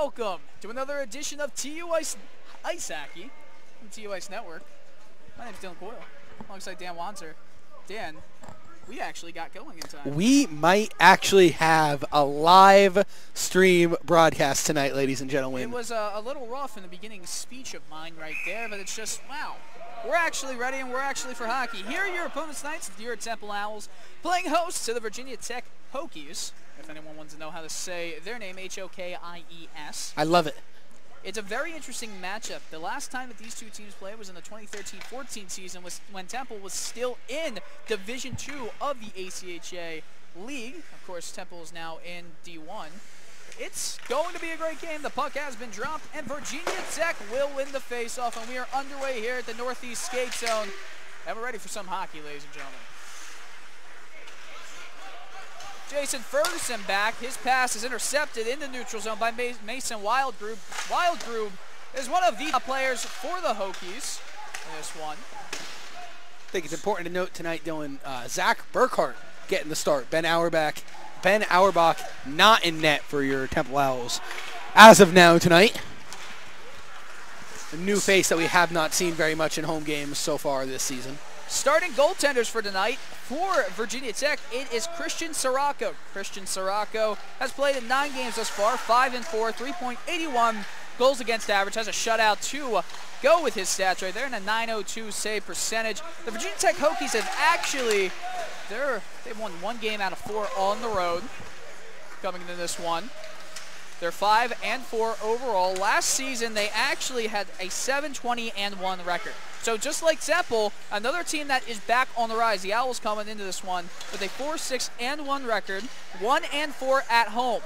welcome to another edition of TU Ice Hockey from TU Ice Network. My name's Dylan Coyle, alongside Dan Wanzer. Dan, we actually got going in time. We might actually have a live stream broadcast tonight, ladies and gentlemen. It was a little rough in the beginning speech of mine right there, but it's just, wow. We're actually ready, and we're actually for hockey. Here are your opponents tonight, the Deer Temple Owls, playing host to the Virginia Tech Hokies. If anyone wants to know how to say their name, Hokies. I love it. It's a very interesting matchup. The last time that these two teams played was in the 2013-14 season when Temple was still in Division II of the ACHA League. Of course, Temple is now in D1. It's going to be a great game. The puck has been dropped, and Virginia Tech will win the faceoff, and we are underway here at the Northeast Skate Zone. And we're ready for some hockey, ladies and gentlemen. Jason Ferguson back. His pass is intercepted in the neutral zone by Mason Wildgrove. Wildgrove is one of the top players for the Hokies in this one. I think it's important to note tonight, Dylan, Zach Burkhart getting the start. Ben Auerbach not in net for your Temple Owls as of now tonight. A new face that we have not seen very much in home games so far this season. Starting goaltenders for tonight for Virginia Tech, it is Christian Sirocco. Christian Sirocco has played in 9 games thus far, 5-4, 3.81 goals against average, has a shutout to go with his stats right there, and a .902 save percentage. The Virginia Tech Hokies have actually, they've won 1 game out of 4 on the road coming into this one. They're 5-4 overall. Last season, they actually had a 7-20-1 record. So just like Temple, another team that is back on the rise. The Owls coming into this one with a 4-6-1 record, 1-4 at home.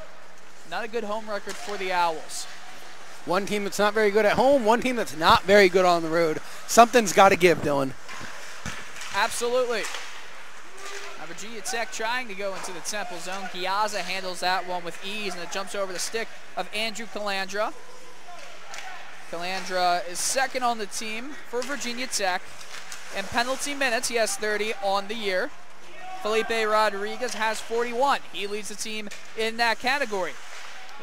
Not a good home record for the Owls. One team that's not very good at home, one team that's not very good on the road. Something's got to give, Dylan. Absolutely. Now Virginia Tech trying to go into the Temple zone. Giazza handles that one with ease, and it jumps over the stick of Andrew Calandra. Calandra is second on the team for Virginia Tech. In penalty minutes, he has 30 on the year. Felipe Rodriguez has 41. He leads the team in that category.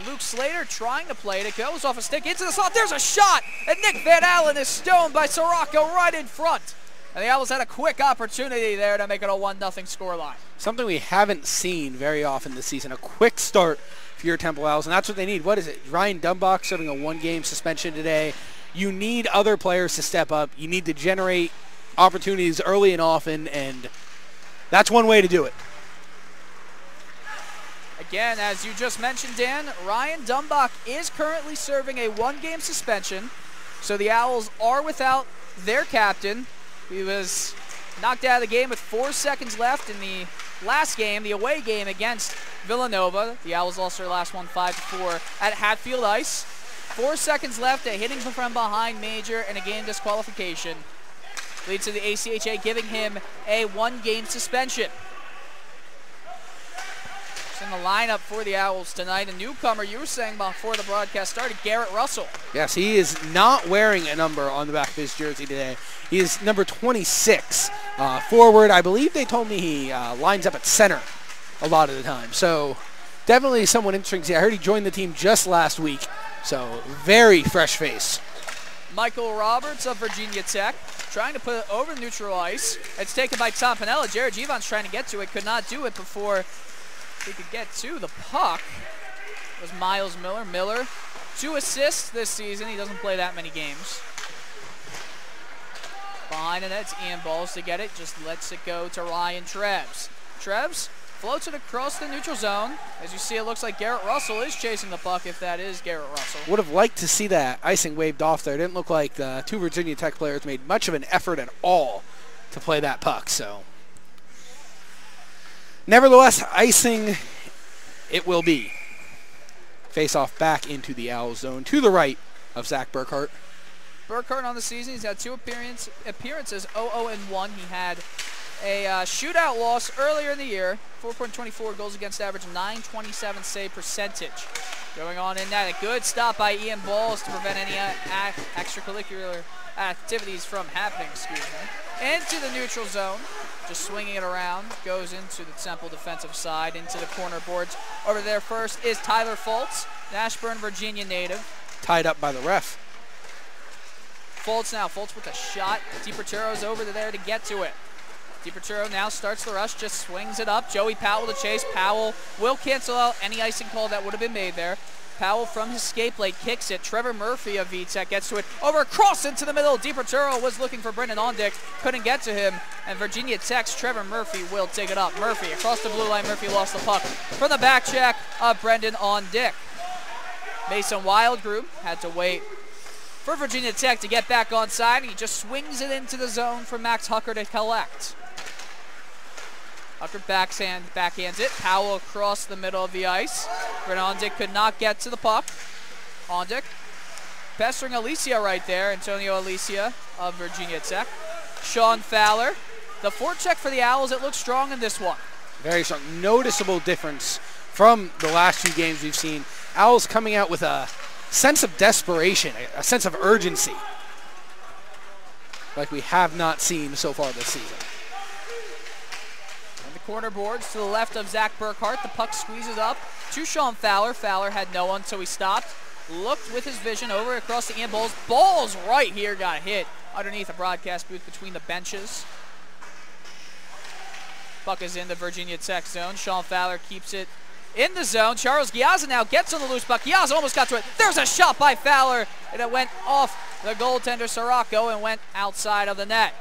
Luke Slater trying to play it. It goes off a stick into the slot. There's a shot, and Nick Van Allen is stoned by Sirocco right in front. And the Owls had a quick opportunity there to make it a 1-0 scoreline. Something we haven't seen very often this season, a quick start for your Temple Owls, and that's what they need. What is it? Ryan Dumbach serving a 1-game suspension today. You need other players to step up. You need to generate opportunities early and often, and that's one way to do it. Again, as you just mentioned, Dan, Ryan Dumbach is currently serving a 1-game suspension, so the Owls are without their captain. He was knocked out of the game with 4 seconds left in the last game, the away game against Villanova. The Owls lost their last one 5-4 at Hatfield Ice. 4 seconds left, a hitting from behind major and a game disqualification. Leads to the ACHA giving him a 1-game suspension. In the lineup for the Owls tonight, a newcomer, you were saying before the broadcast started, Garrett Russell. Yes, he is not wearing a number on the back of his jersey today. He is number 26. Forward, I believe they told me he lines up at center a lot of the time. So definitely someone interesting to see. I heard he joined the team just last week. So very fresh face. Michael Roberts of Virginia Tech trying to put it over neutral ice. It's taken by Tom Pinella. Jared Givon's trying to get to it, could not do it before he could get to the puck. It was Miles Miller. Miller, 2 assists this season. He doesn't play that many games. Behind the net, it's Ian Balls to get it. Just lets it go to Ryan Trebs. Trebs floats it across the neutral zone. As you see, it looks like Garrett Russell is chasing the puck, if that is Garrett Russell. Would have liked to see that icing waved off there. It didn't look like the 2 Virginia Tech players made much of an effort at all to play that puck, so. Nevertheless, icing it will be. Face off back into the Owl zone to the right of Zach Burkhart. Burkhart on the season, he's had 2 appearances, 0-0-1. He had a shootout loss earlier in the year, 4.24 goals against average, .927 save percentage. Going on in that. A good stop by Ian Balls to prevent any extracurricular activities from happening, Into the neutral zone. Just swinging it around. Goes into the Temple defensive side, into the corner boards. Over there first is Tyler Fultz, an Ashburn, Virginia native. Tied up by the ref. Fultz now. Fultz with a shot. DiPerturo's over there to get to it. DiPerturo now starts the rush, just swings it up. Joey Powell to chase. Powell will cancel out any icing call that would have been made there. Powell from his escape lane kicks it. Trevor Murphy of VTech gets to it. Over across into the middle. DiPerturo was looking for Brendan Ondick. Couldn't get to him. And Virginia Tech's Trevor Murphy will take it up. Murphy across the blue line. Murphy lost the puck. From the back check of Brendan Ondick. Mason Wildgroup had to wait for Virginia Tech to get back on side. He just swings it into the zone for Max Hucker to collect. Hucker backhands it. Powell across the middle of the ice. Ondick could not get to the puck. Ondick pestering Alicia right there. Antonio Alicia of Virginia Tech. Sean Fowler. The forecheck for the Owls, it looks strong in this one. Very strong. Noticeable difference from the last few games we've seen. Owls coming out with a sense of desperation, a sense of urgency, like we have not seen so far this season. On the corner boards to the left of Zach Burkhart, the puck squeezes up to Sean Fowler. Fowler had no one, so he stopped, looked with his vision over across the Ian Balls. Balls right here got hit underneath the broadcast booth between the benches. Puck is in the Virginia Tech zone. Sean Fowler keeps it in the zone. Charles Giazza now gets on the loose puck. Giazza almost got to it. There's a shot by Fowler, and it went off the goaltender Sirocco and went outside of the net.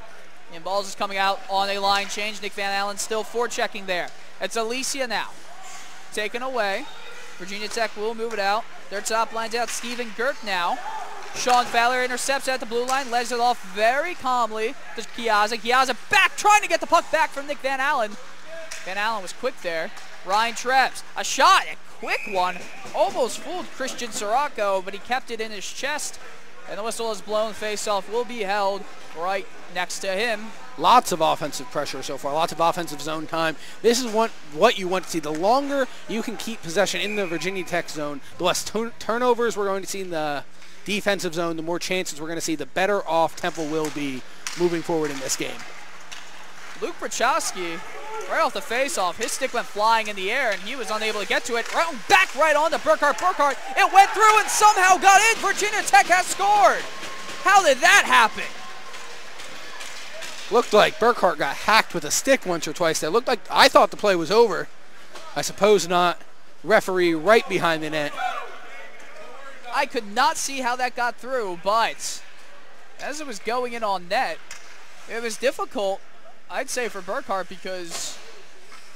And Balls is coming out on a line change. Nick Van Allen still forechecking there. It's Alicia now. Taken away. Virginia Tech will move it out. Their top line's out. Steven Girk now. Sean Fowler intercepts at the blue line, legs it off very calmly to Giazza. Giazza back, trying to get the puck back from Nick Van Allen. Van Allen was quick there. Ryan Trebs, a shot, a quick one. Almost fooled Christian Sirocco, but he kept it in his chest. And the whistle is blown. Face-off will be held right next to him. Lots of offensive pressure so far, lots of offensive zone time. This is what you want to see. The longer you can keep possession in the Virginia Tech zone, the less turnovers we're going to see in the defensive zone, the more chances we're going to see, the better off Temple will be moving forward in this game. Luke Brachowski, right off the face-off, his stick went flying in the air, and he was unable to get to it. Back right on to Burkhart. Burkhart, it went through and somehow got in. Virginia Tech has scored. How did that happen? Looked like Burkhart got hacked with a stick once or twice there. Looked like, I thought the play was over. I suppose not. Referee right behind the net. I could not see how that got through, but as it was going in on net, it was difficult, I'd say, for Burkhart, because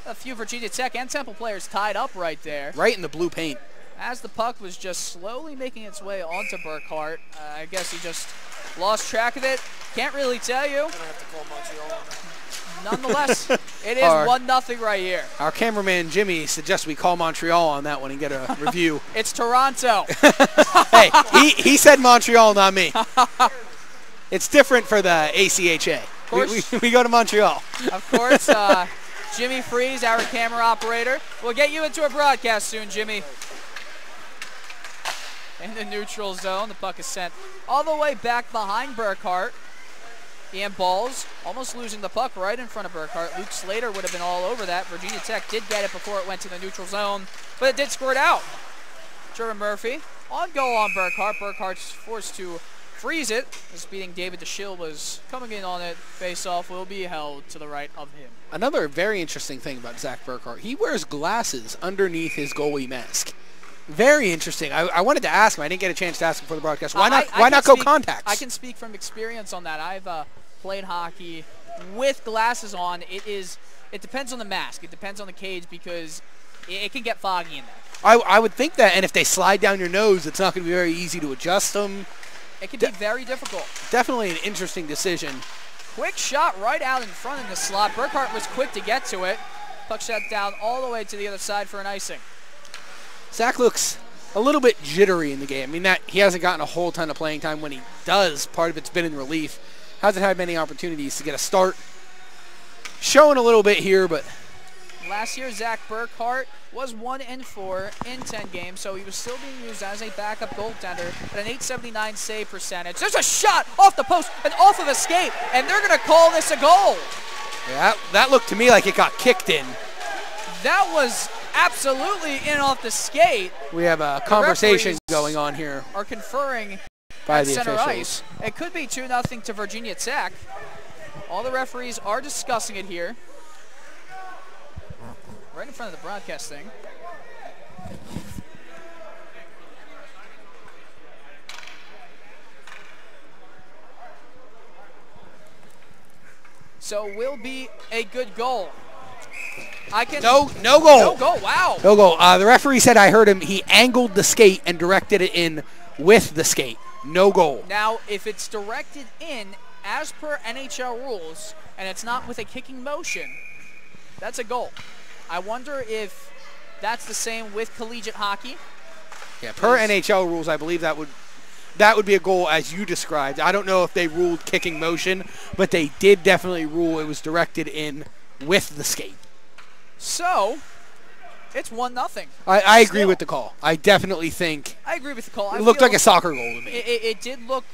a few Virginia Tech and Temple players tied up right there. Right in the blue paint. As the puck was just slowly making its way onto Burkhart, I guess he just lost track of it. Can't really tell you. I'm gonna have to call Montreal on that. Nonetheless, it is 1-0 right here. Our cameraman Jimmy suggests we call Montreal on that one and get a review. It's Toronto. Hey, he said Montreal, not me. It's different for the ACHA. We go to Montreal. Of course, Jimmy Freeze, our camera operator. We'll get you into a broadcast soon, Jimmy. In the neutral zone, the puck is sent all the way back behind Burkhart. Ian Balls almost losing the puck right in front of Burkhart. Luke Slater would have been all over that. Virginia Tech did get it before it went to the neutral zone, but it did squirt out. Trevor Murphy on goal on Burkhart. Burkhart's forced to freeze it. This beating David DeShill was coming in on it. Face-off will be held to the right of him. Another very interesting thing about Zach Burkhart, he wears glasses underneath his goalie mask. Very interesting. I wanted to ask him. I didn't get a chance to ask him for the broadcast. Why not go contacts? I can speak from experience on that. I've played hockey with glasses on. It depends on the mask. It depends on the cage, because it can get foggy in there. I would think that, and if they slide down your nose, it's not going to be very easy to adjust them. It can be very difficult. Definitely an interesting decision. Quick shot right out in front in the slot. Burkhart was quick to get to it. Puck shot down all the way to the other side for an icing. Zach looks a little bit jittery in the game. I mean, that he hasn't gotten a whole ton of playing time. When he does, part of it's been in relief. Hasn't had many opportunities to get a start. Showing a little bit here, but Last year, Zach Burkhart was 1-4 in 10 games, so he was still being used as a backup goaltender at an .879 save percentage. There's a shot off the post and off of a skate, and they're going to call this a goal. Yeah, that looked to me like it got kicked in. That was absolutely in off the skate. We have a conversation going on here. Are conferring by at the center officials. ice. It could be 2-0 to Virginia Tech. All the referees are discussing it here. Right in front of the broadcast thing. So will be a good goal. No goal. No goal, wow. No goal. The referee said, I heard him, he angled the skate and directed it in with the skate. No goal. Now, if it's directed in as per NHL rules and it's not with a kicking motion, that's a goal. I wonder if that's the same with collegiate hockey. Yeah, per NHL rules, I believe that would be a goal as you described. I don't know if they ruled kicking motion, but they did definitely rule it was directed in with the skate. So, it's 1-0. I agree with the call. I definitely think I agree with the call. it looked like a soccer goal to me. It did look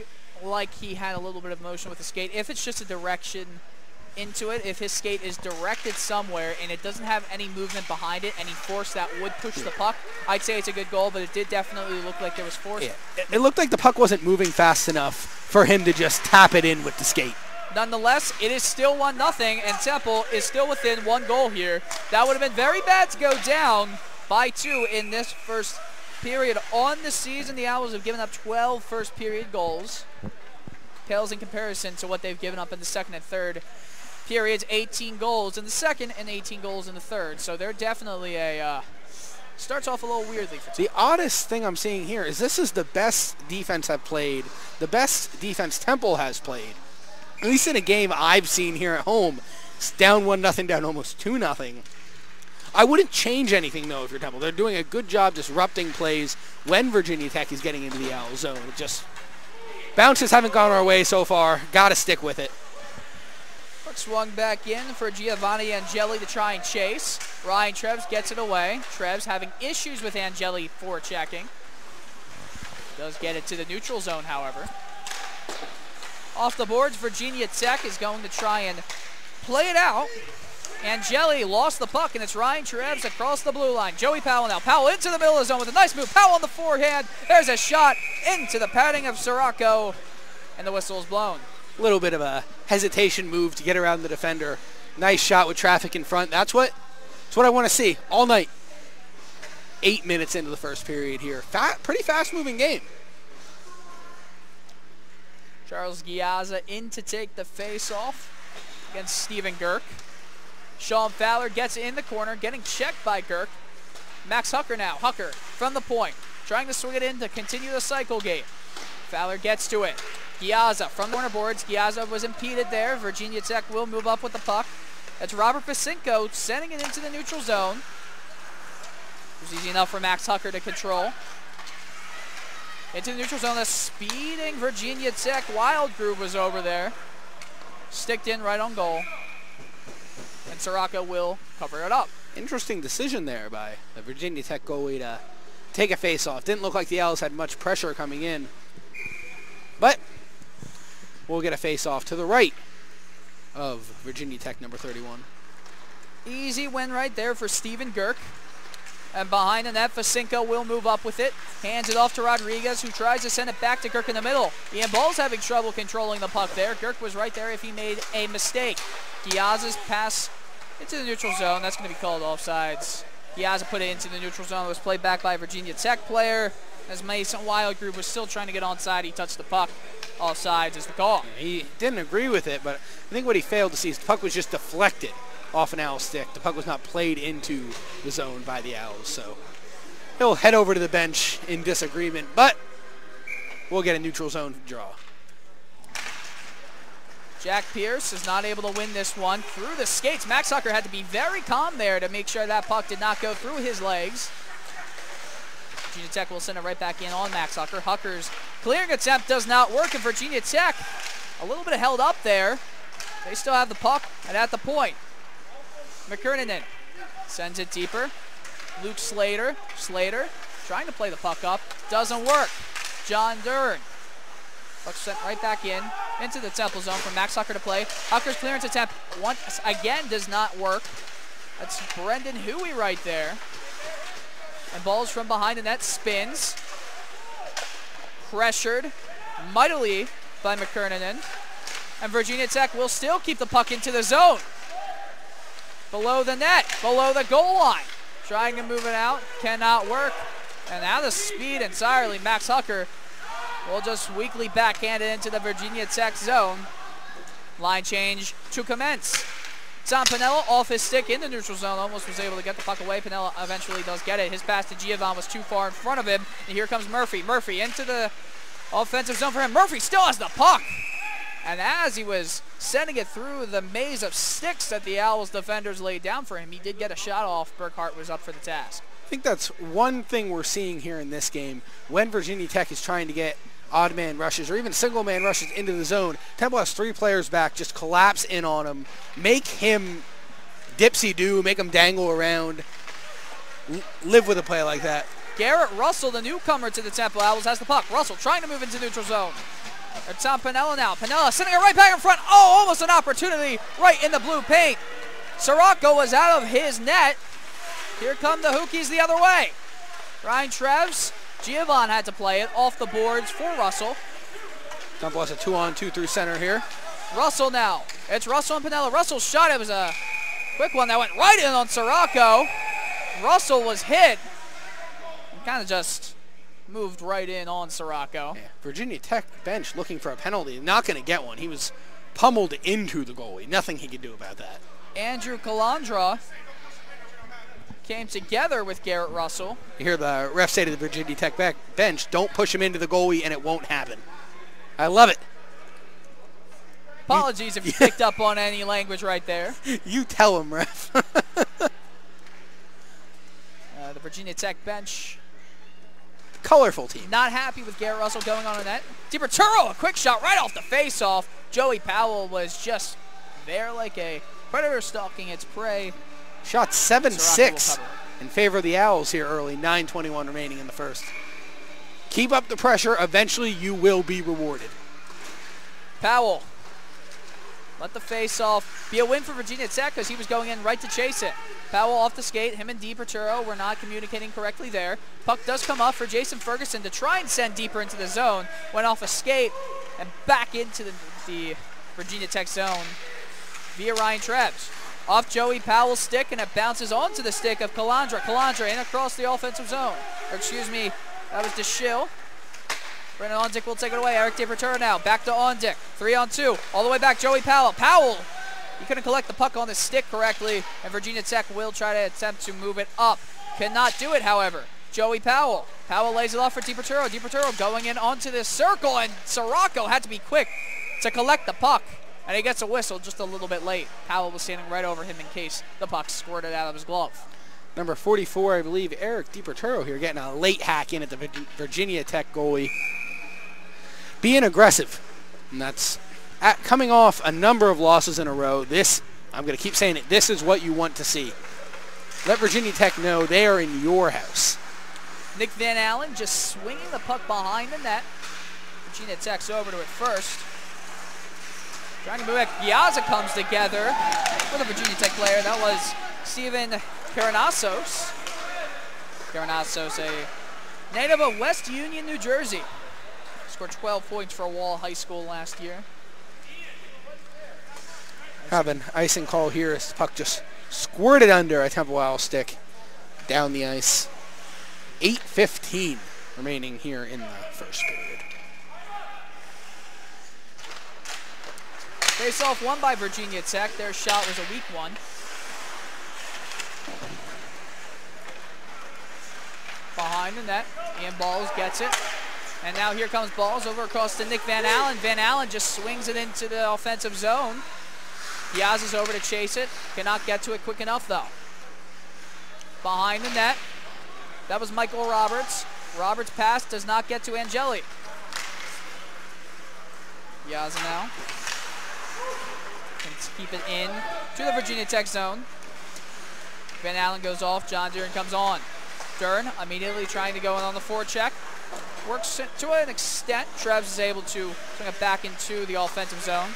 like he had a little bit of motion with the skate. If it's just a direction into it, if his skate is directed somewhere and it doesn't have any movement behind it, any force that would push the puck, I'd say it's a good goal, but it did definitely look like there was force. Yeah. It looked like the puck wasn't moving fast enough for him to just tap it in with the skate. Nonetheless, it is still 1-0, and Temple is still within one goal here. That would have been very bad to go down by 2 in this first period. On the season, the Owls have given up 12 first period goals. Pales in comparison to what they've given up in the second and third periods, 18 goals in the second and 18 goals in the third. So they're definitely starts off a little weirdly for Temple. The oddest thing I'm seeing here is this is the best defense I've played, the best defense Temple has played. At least in a game I've seen here at home. It's down 1-0, down almost 2-0. I wouldn't change anything, though, if you're Temple. They're doing a good job disrupting plays when Virginia Tech is getting into the Owl zone. It just, bounces haven't gone our way so far. Got to stick with it. Puck swung back in for Giovanni Angeli to try and chase. Ryan Trebs gets it away. Trebs having issues with Angeli forechecking. Does get it to the neutral zone, however. Off the boards, Virginia Tech is going to try and play it out. Angeli lost the puck, and it's Ryan Trebs across the blue line. Joey Powell now. Powell into the middle of the zone with a nice move. Powell on the forehand. There's a shot into the padding of Sirocco, and the whistle is blown. A little bit of a hesitation move to get around the defender. Nice shot with traffic in front. That's what I want to see all night. 8 minutes into the first period here. Pretty fast-moving game. Charles Giazza in to take the face-off against Steven Girk. Sean Fowler gets in the corner, getting checked by Girk. Max Hucker now. Hucker from the point, trying to swing it in to continue the cycle game. Fowler gets to it. Giazza from the corner boards. Giazza was impeded there. Virginia Tech will move up with the puck. That's Robert Pasinko sending it into the neutral zone. It was easy enough for Max Hucker to control. Into the neutral zone, the speeding Virginia Tech Wild Group was over there. Sticked in right on goal. And Sirocco will cover it up. Interesting decision there by the Virginia Tech goalie to take a face-off. Didn't look like the Owls had much pressure coming in. But we'll get a face-off to the right of Virginia Tech number 31. Easy win right there for Steven Girk. And behind the net, Fasinko will move up with it. Hands it off to Rodriguez, who tries to send it back to Girk in the middle. Ian Ball's having trouble controlling the puck there. Girk was right there if he made a mistake. Giazza's pass into the neutral zone. That's going to be called offsides. Giazza put it into the neutral zone. It was played back by a Virginia Tech player. As Mason Wild Group was still trying to get onside, he touched the puck. Offsides is the call. Yeah, he didn't agree with it, but I think what he failed to see is the puck was just deflected off an Owl stick. The puck was not played into the zone by the Owls, so he'll head over to the bench in disagreement, but we'll get a neutral zone draw. Jack Pierce is not able to win this one through the skates. Max Hucker had to be very calm there to make sure that puck did not go through his legs. Virginia Tech will send it right back in on Max Hucker. Hucker's clearing attempt does not work, and Virginia Tech a little bit held up there. They still have the puck, and at the point, McKernan Sends it deeper. Luke Slater. Slater trying to play the puck up. Doesn't work. John Dern. Puck sent right back into the Temple zone for Max Hucker to play. Hucker's clearance attempt once again does not work. That's Brendan Huey right there. And balls from behind the net, spins. Pressured mightily by McKernan. And Virginia Tech will still keep the puck into the zone. Below the net, below the goal line. Trying to move it out, cannot work. And now the speed entirely, Max Hucker will just weakly backhand it into the Virginia Tech zone. Line change to commence. Tom Pinella off his stick in the neutral zone, almost was able to get the puck away. Pinella eventually does get it. His pass to Giovanni was too far in front of him. And here comes Murphy. Murphy into the offensive zone for him. Murphy still has the puck. And as he was sending it through the maze of sticks that the Owls defenders laid down for him, he did get a shot off. Burkhart was up for the task. I think that's one thing we're seeing here in this game. When Virginia Tech is trying to get odd man rushes or even single man rushes into the zone, Temple has 3 players back, just collapse in on him, make him dipsy-do, make him dangle around, live with a play like that. Garrett Russell, the newcomer to the Temple Owls, has the puck. Russell trying to move into neutral zone. It's on Pinella now. Pinella sending it right back in front. Oh, almost an opportunity right in the blue paint. Sirocco was out of his net. Here come the Hokies the other way. Ryan Treves, Giovanni had to play it off the boards for Russell. Temple has a 2-on-2 through center here. Russell now. It's Russell and Pinella. Russell's shot, it was a quick one that went right in on Sirocco. Russell was hit. Kind of just moved right in on Sirocco. Yeah. Virginia Tech bench looking for a penalty. Not going to get one. He was pummeled into the goalie. Nothing he could do about that. Andrew Calandra came together with Garrett Russell. You hear the ref say to the Virginia Tech bench, don't push him into the goalie and it won't happen. I love it. Apologies if you picked up on any language right there. You tell him, ref. The Virginia Tech bench. Colorful team. Not happy with Garrett Russell going on the net. DiPerturo, a quick shot right off the face-off. Joey Powell was just there like a predator stalking its prey. Shot 7-6 in favor of the Owls here early. 9:21 remaining in the first. Keep up the pressure. Eventually you will be rewarded. Powell. Let the face-off be a win for Virginia Tech because he was going in right to chase it. Powell off the skate. Him and DiPerturo were not communicating correctly there. Puck does come up for Jason Ferguson to try and send deeper into the zone. Went off a skate and back into the Virginia Tech zone via Ryan Treves. Off Joey Powell's stick, and it bounces onto the stick of Calandra. Calandra in across the offensive zone. Or excuse me, that was DeShill. Brennan Ondick will take it away. Eric DiPerturo now. Back to Ondick. 3-on-2. All the way back, Joey Powell. Powell, he couldn't collect the puck on the stick correctly, and Virginia Tech will try to attempt to move it up. Cannot do it, however. Joey Powell. Powell lays it off for DiPerturo. DiPerturo going in onto the circle, and Sirocco had to be quick to collect the puck. And he gets a whistle just a little bit late. Powell was standing right over him in case the puck squirted out of his glove. Number 44, I believe, Eric DiPerturo here getting a late hack in at the Virginia Tech goalie. Being aggressive. And that's coming off a number of losses in a row. This, I'm going to keep saying it, this is what you want to see. Let Virginia Tech know they are in your house. Nick Van Allen just swinging the puck behind the net. Virginia Tech's over to it first. Trying to move it. Piazza comes together with a Virginia Tech player. That was Steven Caranasos. Caranasos, a native of West Union, New Jersey. Scored 12 points for Wall High School last year. Have an icing call here as the puck just squirted under a Temple Owls stick down the ice. 8:15 remaining here in the first period. Face-off won by Virginia Tech. Their shot was a weak one. Behind the net, Ian Balls gets it. And now here comes Balls over across to Nick Van Allen. Van Allen just swings it into the offensive zone. Piazza's over to chase it. Cannot get to it quick enough, though. Behind the net, that was Michael Roberts. Roberts' pass does not get to Angeli. Piazza now. Can keep it in to the Virginia Tech zone. Van Allen goes off. John Dern comes on. Dern immediately trying to go in on the forecheck. Works it to an extent. Treves is able to bring it back into the offensive zone.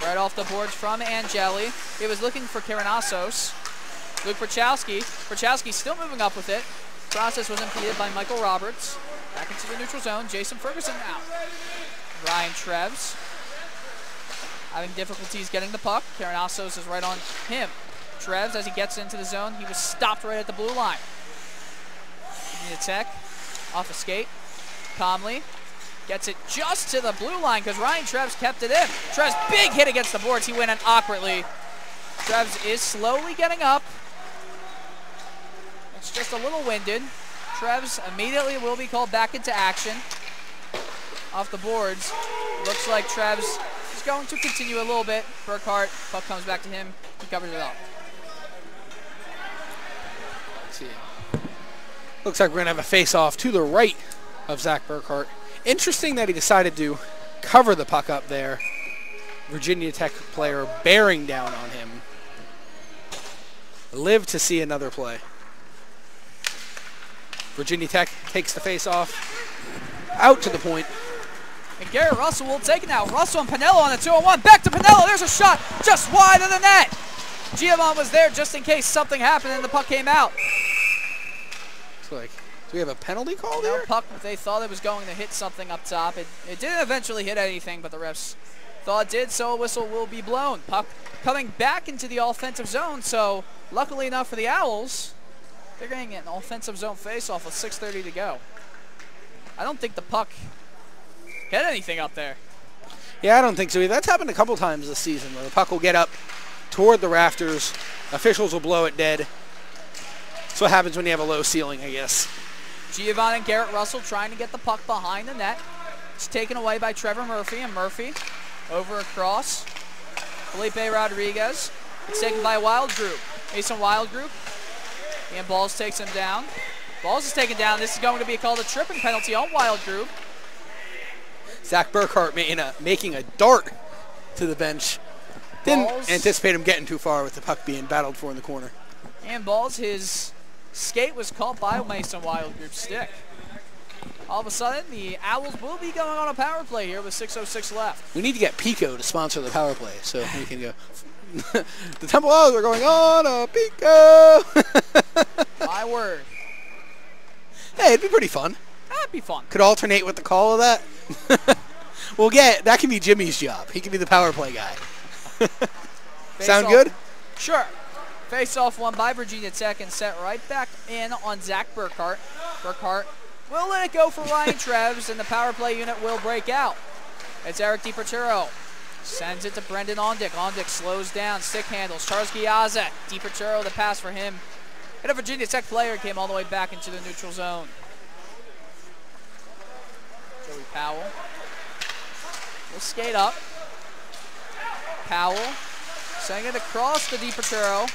Right off the boards from Angeli. He was looking for Karanassos. Luke Prochowski. Prochowski still moving up with it. Process was impeded by Michael Roberts. Back into the neutral zone. Jason Ferguson out. Ryan Treves having difficulties getting the puck. Karanassos is right on him. Treves, as he gets into the zone, he was stopped right at the blue line. Virginia Tech off a skate. Comley gets it just to the blue line because Ryan Treves kept it in. Treves, big hit against the boards. He went in awkwardly. Treves is slowly getting up. It's just a little winded. Treves immediately will be called back into action. Off the boards. Looks like Treves is going to continue a little bit. Burkhart, puck comes back to him. He covers it up. Let's see. Looks like we're going to have a face-off to the right of Zach Burkhart. Interesting that he decided to cover the puck up there. Virginia Tech player bearing down on him. Live to see another play. Virginia Tech takes the face-off out to the point. And Garrett Russell will take it now. Russell and Pinello on the 2-on-1. Back to Pinello. There's a shot just wide of the net. Giovanni was there just in case something happened and the puck came out. Looks like, do we have a penalty call No there? puck, they thought it was going to hit something up top. It didn't eventually hit anything, but the refs thought it did, so a whistle will be blown. Puck coming back into the offensive zone, so luckily enough for the Owls, they're getting an offensive zone face-off with 6:30 to go. I don't think the puck hit anything up there. Yeah, I don't think so either. That's happened a couple times this season where the puck will get up toward the rafters. Officials will blow it dead. That's what happens when you have a low ceiling, I guess. Giovanni and Garrett Russell trying to get the puck behind the net. It's taken away by Trevor Murphy, and Murphy over across. Felipe Rodriguez. It's taken by Wild Group. Mason Wild Group. And Balls takes him down. Balls is taken down. This is going to be called a tripping penalty on Wild Group. Zach Burkhart making a dart to the bench. Didn't Balls. anticipate him getting too far with the puck being battled for in the corner. And Balls, his skate was caught by Mason Wild Group's stick. All of a sudden, the Owls will be going on a power play here with 6:06 left. We need to get Pico to sponsor the power play so we can go. The Temple Owls are going on a Pico. My word. Hey, it'd be pretty fun. That'd be fun. Could alternate with the call of that. That can be Jimmy's job. He can be the power play guy. Sound good? Sure. Face-off won by Virginia Tech and set right back in on Zach Burkhart. Burkhart will let it go for Ryan Treves, and the power play unit will break out. It's Eric DiPerturo. Sends it to Brendan Ondick. Ondick slows down, stick handles. Charles Giazza. DiPerturo, the pass for him. And a Virginia Tech player came all the way back into the neutral zone. Joey Powell will skate up. Powell sending it across to DiPerturo.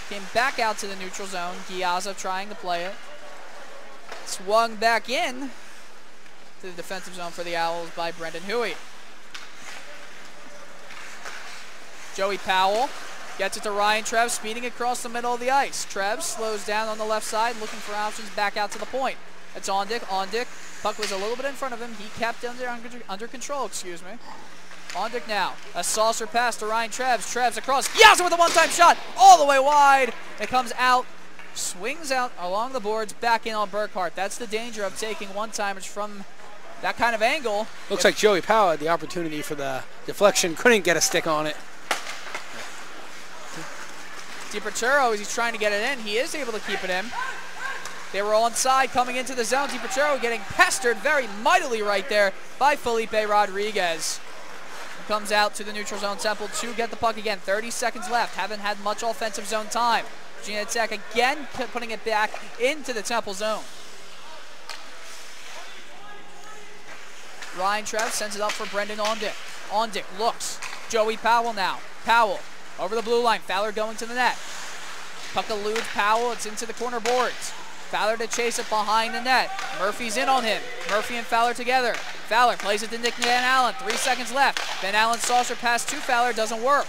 Came back out to the neutral zone. Giazza trying to play it. Swung back in to the defensive zone for the Owls by Brendan Huey. Joey Powell gets it to Ryan Treves, speeding across the middle of the ice. Treves slows down on the left side, looking for options back out to the point. It's Ondick. Ondick. Puck was a little bit in front of him. He kept under control, excuse me. Ondick now. A saucer pass to Ryan Treves. Treves across. Giazza with a one-time shot all the way wide. It comes out, swings out along the boards, back in on Burkhart. That's the danger of taking one-timers from that kind of angle. Looks like Joey Powell had the opportunity for the deflection. Couldn't get a stick on it. DiPerturo, as he's trying to get it in, he is able to keep it in. They were onside coming into the zone. DiPerturo getting pestered very mightily right there by Felipe Rodriguez. Comes out to the neutral zone. Temple to get the puck again. 30 seconds left. Haven't had much offensive zone time. Virginia Tech again putting it back into the Temple zone. Ryan Treves sends it up for Brendan Ondick. Ondick looks. Joey Powell now. Powell over the blue line. Fowler going to the net. Puck eludes Powell. It's into the corner boards. Fowler to chase it behind the net. Murphy's in on him. Murphy and Fowler together. Fowler plays it to Nick Van Allen. 3 seconds left. Van Allen saucer pass to Fowler. Doesn't work.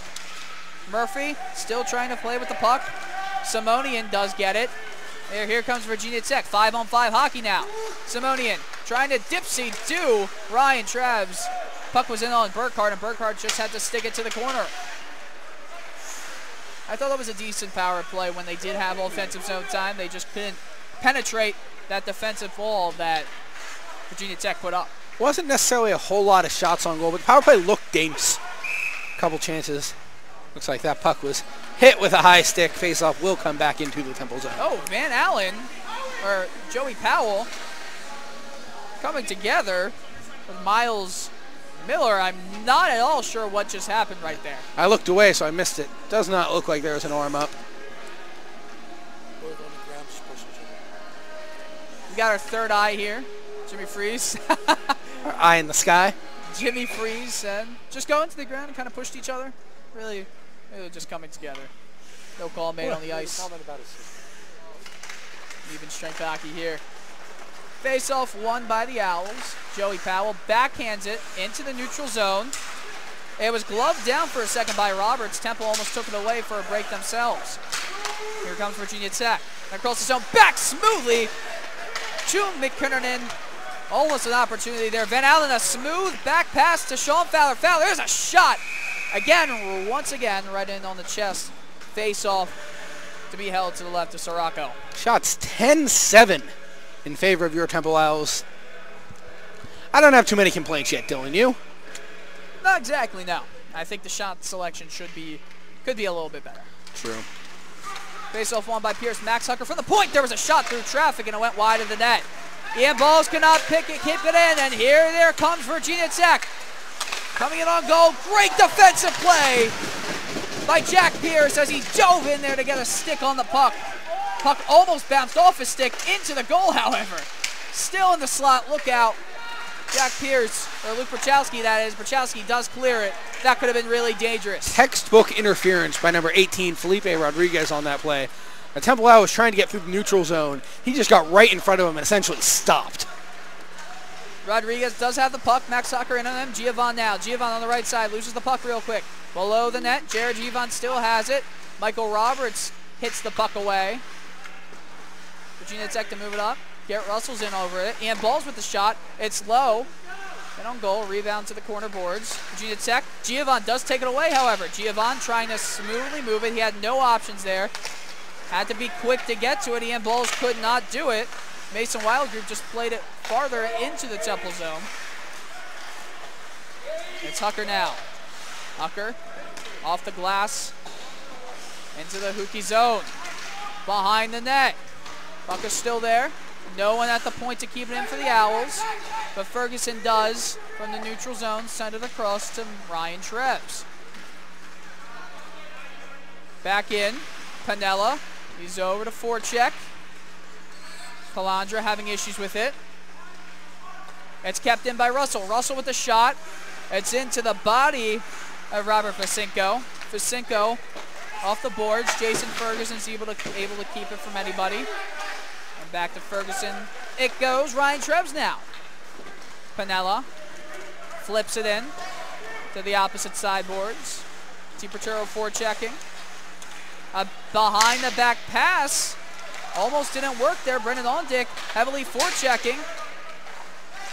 Murphy still trying to play with the puck. Simonian does get it. Here comes Virginia Tech. 5-on-5 hockey now. Simonian trying to dipsy to Ryan Trebs. Puck was in on Burkhart, and Burkhart just had to stick it to the corner. I thought that was a decent power play when they did have offensive zone time. They just couldn't penetrate that defensive wall that Virginia Tech put up. Wasn't necessarily a whole lot of shots on goal, but the power play looked dangerous. A couple chances. Looks like that puck was hit with a high stick. Face-off will come back into the Temple zone. Oh, Van Allen, or Joey Powell, coming together with Miles Miller. I'm not at all sure what just happened right there. I looked away, so I missed it. Does not look like there was an arm up. We got our third eye here. Jimmy Freeze. Our eye in the sky. Jimmy Freeze and just going to the ground and kind of pushed each other. Really just coming together. No call made on the ice. Even strength hockey here. Face-off won by the Owls. Joey Powell backhands it into the neutral zone. It was gloved down for a second by Roberts. Temple almost took it away for a break themselves. Here comes Virginia Tech. Across the zone, back smoothly to McKinnon. Almost an opportunity there. Van Allen, a smooth back pass to Sean Fowler. Fowler, there's a shot. Again, once again, right in on the chest. Face-off to be held to the left of Sirocco. Shots 10-7 in favor of your Temple Owls. I don't have too many complaints yet, Dylan. You? Not exactly, no. I think the shot selection could be a little bit better. True. Face-off won by Pierce. Max Hucker from the point. There was a shot through traffic, and it went wide of the net. Ian Balls cannot keep it in, and there comes Virginia Tech. Coming in on goal. Great defensive play by Jack Pierce as he dove in there to get a stick on the puck. Puck almost bounced off his stick into the goal, however. Still in the slot. Look out. Jack Pierce, or Luke Brachowski, that is. Brachowski does clear it. That could have been really dangerous. Textbook interference by number 18, Felipe Rodriguez, on that play. The Temple Owl was trying to get through the neutral zone. He just got right in front of him and essentially stopped. Rodriguez does have the puck. Max Hucker in on them. Giovon now. Giovon on the right side. Loses the puck real quick. Below the net. Jared Giovon still has it. Michael Roberts hits the puck away. Virginia Tech to move it up. Garrett Russell's in over it. Ian Balls with the shot. It's low. And on goal. Rebound to the corner boards. Virginia Tech. Giovon does take it away, however. Giovon trying to smoothly move it. He had no options there. Had to be quick to get to it. Ian Balls could not do it. Mason Wildgroup just played it farther into the Temple zone. It's Hucker now. Hucker off the glass into the Hokie zone. Behind the net. Puck is still there. No one at the point to keep it in for the Owls. But Ferguson does from the neutral zone. Send it across to Ryan Trebs. Back in. Panella. He's over to forecheck. Calandra having issues with it. It's kept in by Russell. Russell with the shot. It's into the body of Robert Fasinko. Fasinko off the boards. Jason Ferguson's able to keep it from anybody. And back to Ferguson. It goes. Ryan Trebs now. Panella flips it in to the opposite sideboards. DiPerturo forechecking. A behind the back pass. Almost didn't work there. Brendan Ondick heavily forechecking.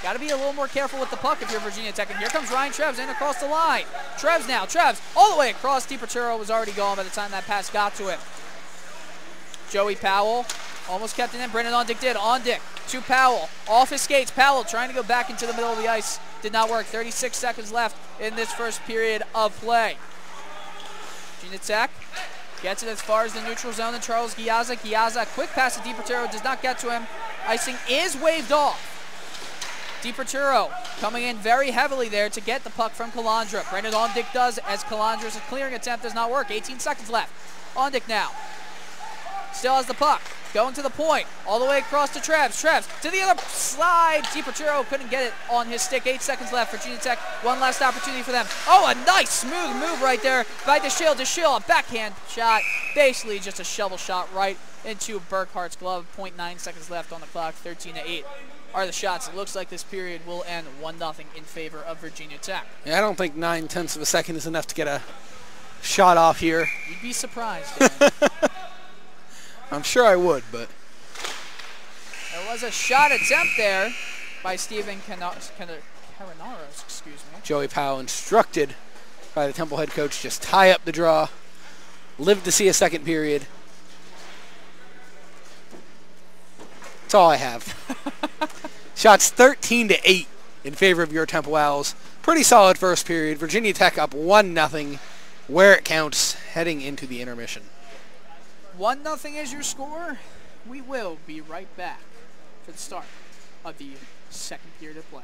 Got to be a little more careful with the puck if you're Virginia Tech. And here comes Ryan Trebs in across the line. Trebs now. Trebs all the way across. DiPerturo was already gone by the time that pass got to him. Joey Powell almost kept it in. Brendan Ondick did. Ondick to Powell. Off his skates. Powell trying to go back into the middle of the ice. Did not work. 36 seconds left in this first period of play. Virginia Tech gets it as far as the neutral zone and Charles Giazza. Giazza, quick pass to DiPerturo, does not get to him. Icing is waved off. DiPerturo coming in very heavily there to get the puck from Calandra. Brendan Ondick does as Calandra's clearing attempt does not work. 18 seconds left. Ondick now. Still has the puck. Going to the point. All the way across to Trebs. Trebs to the other slide. DiPerturo couldn't get it on his stick. 8 seconds left. Virginia Tech, one last opportunity for them. Oh, a nice smooth move right there by DeShill. DeShill, a backhand shot. Basically just a shovel shot right into Burkhart's glove. 0.9 seconds left on the clock. 13-8 are the shots. It looks like this period will end 1-0 in favor of Virginia Tech. Yeah, I don't think 9/10 of a second is enough to get a shot off here. You'd be surprised. I'm sure I would, but There was a shot attempt there by Steven Caranaros, excuse me. Joey Powell instructed by the Temple head coach, just tie up the draw. Live to see a second period. That's all I have. Shots 13-8 in favor of your Temple Owls. Pretty solid first period. Virginia Tech up 1-0 where it counts heading into the intermission. 1-0 is your score. We will be right back for the start of the second period of play.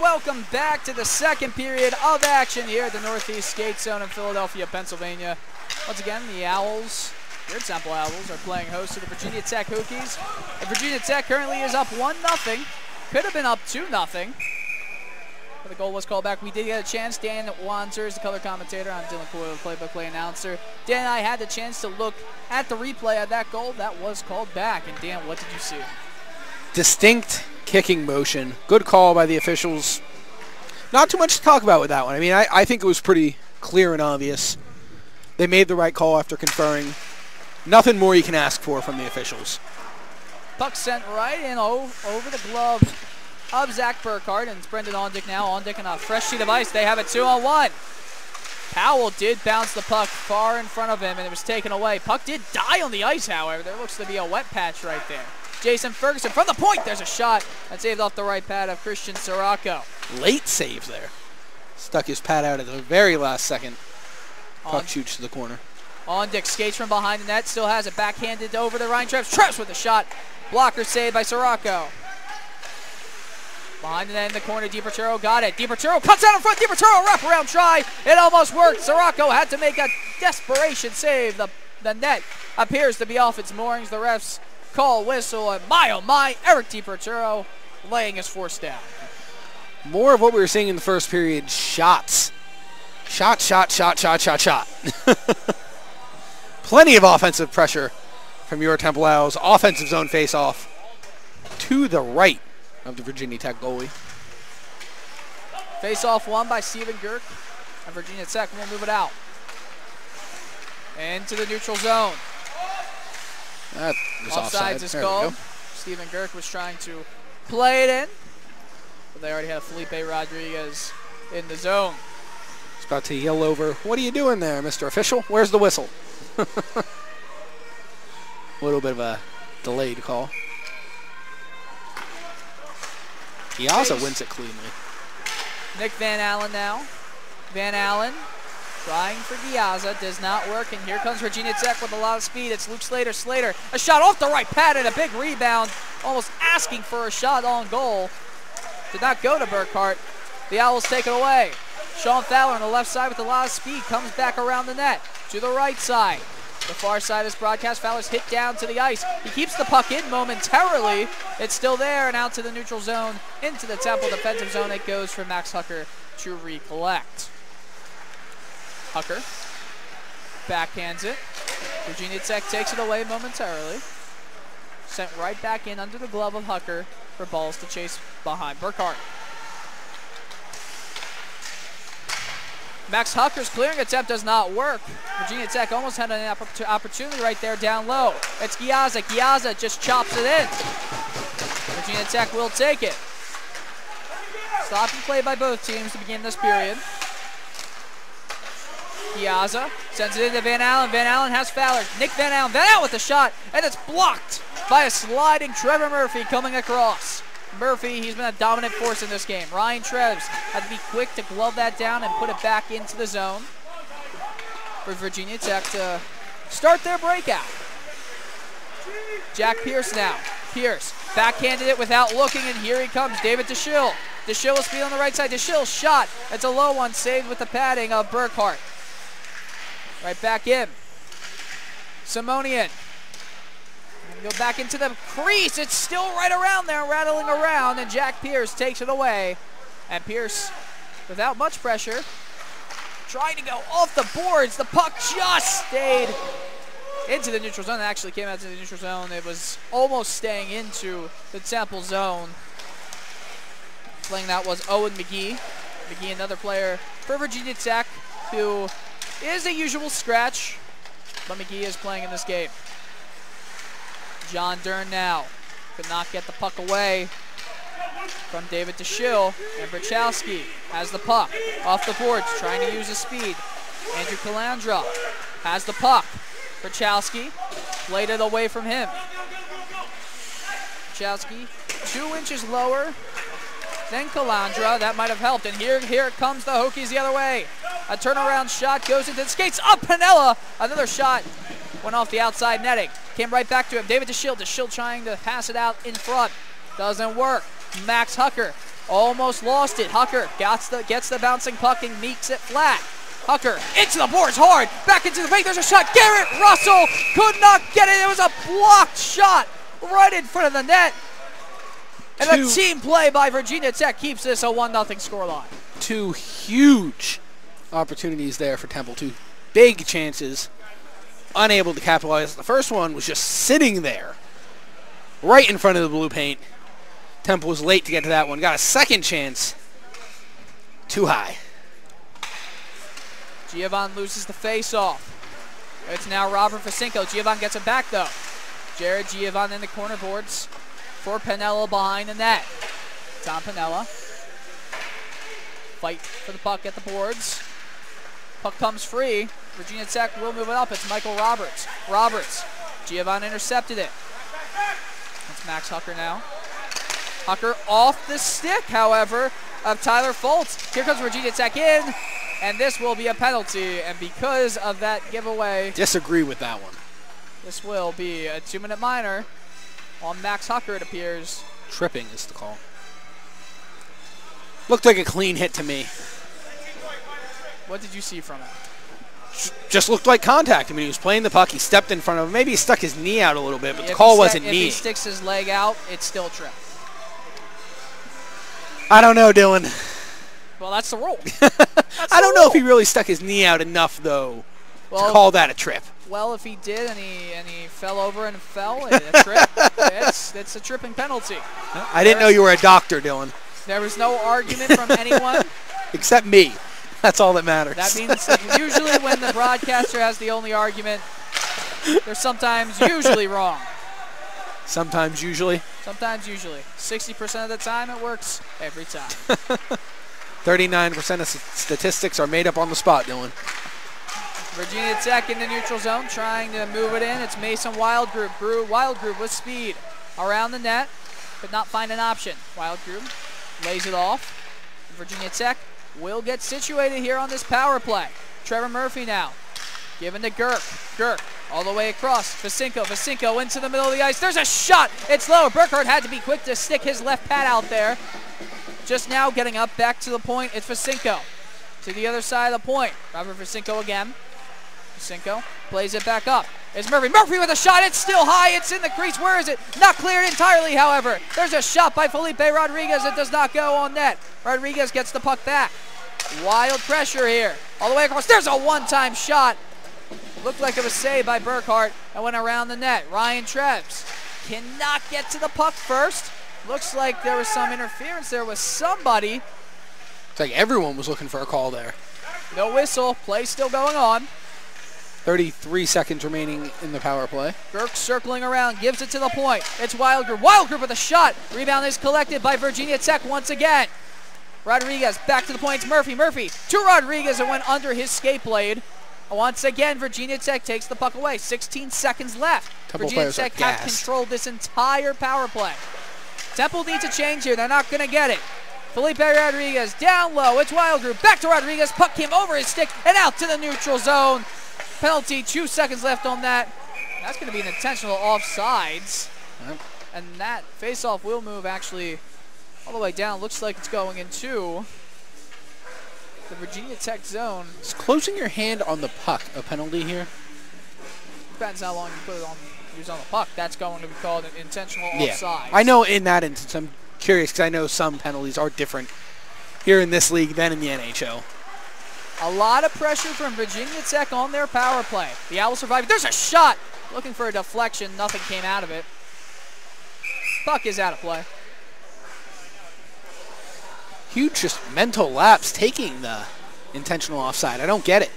welcome back to the second period of action here at the Northeast Skate Zone in Philadelphia, Pennsylvania. Once again, the Owls, your Temple Owls, are playing host to the Virginia Tech Hokies. And Virginia Tech currently is up 1-0. Could have been up 2-0. But the goal was called back. We did get a chance. Dan Wanzer is the color commentator. I'm Dylan Coyle, the play-by-play announcer. Dan and I had the chance to look at the replay of that goal. That was called back. And Dan, what did you see? Distinct kicking motion. Good call by the officials. Not too much to talk about with that one. I mean, I think it was pretty clear and obvious. They made the right call after conferring. Nothing more you can ask for from the officials. Puck sent right in over the glove of Zach Burkhardt, and it's Brendan Ondick now. Ondick on a fresh sheet of ice. They have it 2-on-1. Powell did bounce the puck far in front of him, and it was taken away. Puck did die on the ice, however. There looks to be a wet patch right there. Jason Ferguson from the point. There's a shot that saved off the right pad of Christian Sirocco. Late save there. Stuck his pad out at the very last second. Puck shoots to the corner. Ondick skates from behind the net. Still has it backhanded over to Ryan Treps. Treps with a shot. Blocker saved by Sirocco. Behind the net in the corner, DiPerturo got it. DiPerturo cuts out in front. DiPerturo wraparound try. It almost worked. Sirocco had to make a desperation save. The net appears to be off its moorings. The refs call whistle, and oh my, Eric DiPerturo laying his force down. More of what we were seeing in the first period, shots. Shot. Plenty of offensive pressure from your Temple Owls. Offensive zone face-off to the right of the Virginia Tech goalie. Face-off won by Steven Girk, and Virginia Tech will move it out. Into the neutral zone. That was offside. Offsides is called. Steven Girk was trying to play it in, but they already have Felipe Rodriguez in the zone. He's about to yell over, "What are you doing there, Mr. Official? Where's the whistle?" A little bit of a delayed call. Giazza wins it cleanly. Nick Van Allen now. Van Allen trying for Giazza, does not work, and here comes Virginia Tech with a lot of speed. It's Luke Slater. Slater, a shot off the right pad and a big rebound, almost asking for a shot on goal. Did not go to Burkhardt. The Owls take it away. Sean Fowler on the left side with a lot of speed comes back around the net to the right side. The far side is broadcast. Fowler's hit down to the ice. He keeps the puck in momentarily. It's still there and out to the neutral zone, into the Temple defensive zone. It goes for Max Hucker to recollect. Hucker backhands it. Virginia Tech takes it away momentarily. Sent right back in under the glove of Hucker for balls to chase behind Burkhardt. Max Hucker's clearing attempt does not work. Virginia Tech almost had an opportunity right there down low. It's Giazza. Giazza just chops it in. Virginia Tech will take it. Stop and play by both teams to begin this period. Giazza sends it into Van Allen. Van Allen has Fowler. Nick Van Allen. Van Allen with the shot, and it's blocked by a sliding Trevor Murphy coming across. Murphy, he's been a dominant force in this game. Ryan Treves had to be quick to glove that down and put it back into the zone for Virginia Tech to start their breakout. Jack Pierce now. Pierce backhanded it without looking, and here he comes, David DeShill. DeShill will speed on the right side. DeShill's shot. It's a low one, saved with the padding of Burkhardt. Right back in. Simonian. Go back into the crease. It's still right around there, rattling around, and Jack Pierce takes it away. And Pierce, without much pressure, trying to go off the boards. The puck just stayed into the neutral zone. It actually came out to the neutral zone. It was almost staying into the Temple zone. Playing that was Owen McGee. McGee, another player for Virginia Tech, who is a usual scratch, but McGee is playing in this game. John Dern now could not get the puck away from David DeShill, and Brachowski has the puck off the boards, trying to use his speed. Andrew Calandra has the puck. Brachowski played it away from him. Brachowski 2 inches lower than Calandra. That might have helped, and here comes the Hokies the other way. A turnaround shot goes into the skates of Piniella. Another shot went off the outside netting. Came right back to him. David DeShill. DeShill trying to pass it out in front. Doesn't work. Max Hucker almost lost it. Hucker gets the bouncing puck and meets it flat. Hucker into the boards hard. Back into the paint. There's a shot. Garrett Russell could not get it. It was a blocked shot right in front of the net. And the team play by Virginia Tech keeps this a 1-0 scoreline. Two huge opportunities there for Temple. Two big chances. Unable to capitalize. The first one was just sitting there right in front of the blue paint. Temple was late to get to that one. Got a second chance. Too high. Giovanni loses the face-off. It's now Robert Fasinko. Giovanni gets it back, though. Jared Giovanni in the corner boards for Piniella behind the net. Tom Piniella. Fight for the puck at the boards. Puck comes free. Virginia Tech will move it up. It's Michael Roberts. Giovanni intercepted it. It's Max Hucker now. Hucker off the stick, however, of Tyler Foltz. Here comes Virginia Tech in, and this will be a penalty. And because of that giveaway, disagree with that one. This will be a 2-minute minor on Max Hucker, it appears. Tripping is the call. Looked like a clean hit to me. What did you see from it? Just looked like contact. I mean, he was playing the puck. He stepped in front of him. Maybe he stuck his knee out a little bit, but the call wasn't knee. If he sticks his leg out, it's still a trip. I don't know, Dylan. Well, that's the rule. I don't know if he really stuck his knee out enough, though, to call that a trip. Well, if he did and he fell over and fell, a trip, it's a tripping penalty. I didn't know you were a doctor, Dylan. There was no argument from anyone. Except me. That's all that matters. That means that usually when the broadcaster has the only argument, they're sometimes usually wrong. Sometimes usually? Sometimes usually. 60% of the time it works every time. 39% of statistics are made up on the spot, Dylan. Virginia Tech in the neutral zone trying to move it in. It's Mason Wildgroup. Wildgroup with speed around the net. Could not find an option. Wildgroup lays it off. Virginia Tech will get situated here on this power play. Trevor Murphy now. Given to Girk. Girk all the way across. Fasinko into the middle of the ice. There's a shot. It's low. Burkhardt had to be quick to stick his left pad out there. Just now getting up back to the point. It's Fasinko to the other side of the point. Robert Fasinko again. Fasinko plays it back up. It's Murphy. Murphy with a shot. It's still high. It's in the crease. Where is it? Not cleared entirely, however. There's a shot by Felipe Rodriguez. It does not go on net. Rodriguez gets the puck back. Wild pressure here. All the way across. There's a one-time shot. Looked like it was saved by Burkhardt and went around the net. Ryan Trebs cannot get to the puck first. Looks like there was some interference there with somebody. It's like everyone was looking for a call there. No whistle. Play still going on. 33 seconds remaining in the power play. Girk circling around, gives it to the point. It's Wildgroup. Wildgroup with a shot. Rebound is collected by Virginia Tech once again. Rodriguez back to the point. It's Murphy. Murphy to Rodriguez and went under his skate blade. Once again, Virginia Tech takes the puck away. 16 seconds left. Virginia Tech have controlled this entire power play. Temple needs a change here. They're not going to get it. Felipe Rodriguez down low. It's Wildgroup. Back to Rodriguez. Puck came over his stick and out to the neutral zone. Penalty, 2 seconds left on that. That's going to be an intentional offsides. Yep. And that faceoff will move actually all the way down. Looks like it's going into the Virginia Tech zone. Is closing your hand on the puck a penalty here? Depends how long you put it on, use on the puck. That's going to be called an intentional offside. I know in that instance, I'm curious because I know some penalties are different here in this league than in the NHL. A lot of pressure from Virginia Tech on their power play. The Owls survived. There's a shot. Looking for a deflection. Nothing came out of it. Puck is out of play. Huge just mental lapse taking the intentional offside. I don't get it.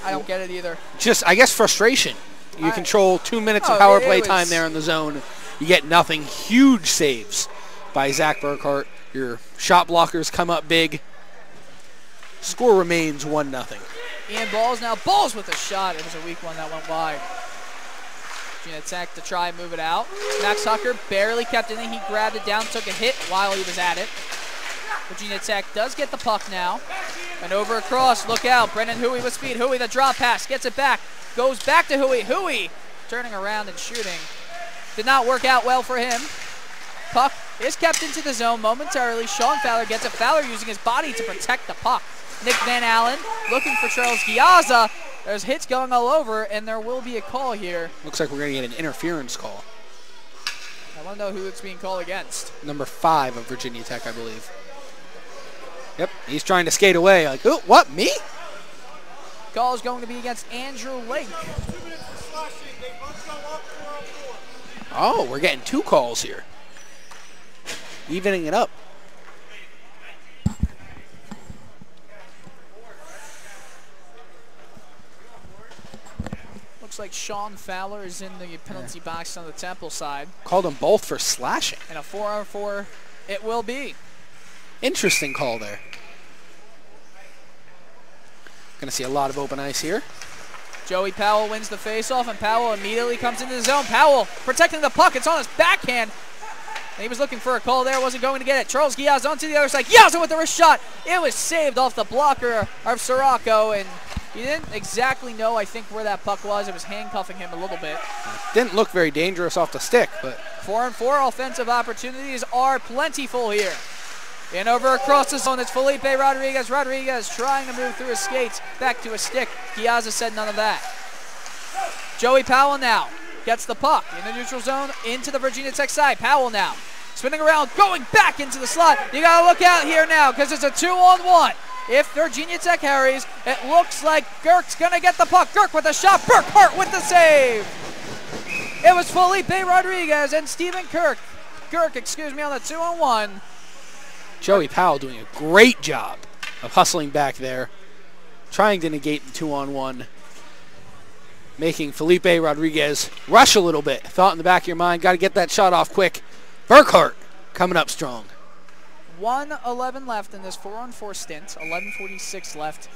I don't get it either. Just, I guess, frustration. You control 2 minutes of power play time there in the zone. You get nothing. Huge saves by Zach Burkhardt. Your shot blockers come up big. Score remains 1-0. Ian Balls now. Balls with a shot. It was a weak one that went wide. Virginia Tech to try and move it out. Max Hucker barely kept it in. He grabbed it down, took a hit while he was at it. Virginia Tech does get the puck now. And over across, look out. Brendan Huey with speed. Huey the drop pass, gets it back. Goes back to Huey. Huey turning around and shooting. Did not work out well for him. Puck is kept into the zone momentarily. Sean Fowler gets it. Fowler using his body to protect the puck. Nick Van Allen looking for Charles Giazza. There's hits going all over, and there will be a call here. Looks like we're going to get an interference call. I want to know who it's being called against. Number 5 of Virginia Tech, I believe. Yep, he's trying to skate away. Like, oh, what, me? Call is going to be against Andrew Lake. Oh, we're getting 2 calls here. Evening it up. Looks like Sean Fowler is in the penalty box on the Temple side. Called them both for slashing. And a 4-on-4 it will be. Interesting call there. Going to see a lot of open ice here. Joey Powell wins the faceoff, and Powell immediately comes into the zone. Powell protecting the puck. It's on his backhand. And he was looking for a call there, wasn't going to get it. Charles Giazza onto the other side. Giazza with the wrist shot. It was saved off the blocker of Sirocco, and he didn't exactly know, I think, where that puck was. It was handcuffing him a little bit. Didn't look very dangerous off the stick, but 4-on-4 offensive opportunities are plentiful here. In over across the zone, it's Felipe Rodriguez. Rodriguez trying to move through his skates back to a stick. Giazza said none of that. Joey Powell now gets the puck in the neutral zone into the Virginia Tech side. Powell now spinning around, going back into the slot. You got to look out here now because it's a 2-on-1. If Virginia Tech harries, it looks like Girk's going to get the puck. Girk with a shot. Burkhart with the save. It was Felipe Rodriguez and Stephen Girk, on the 2-on-1. Joey Powell doing a great job of hustling back there, trying to negate the 2-on-1, making Felipe Rodriguez rush a little bit. Thought in the back of your mind, got to get that shot off quick. Burkhart coming up strong. 1:11 left in this 4-on-4 stint. 11:46 left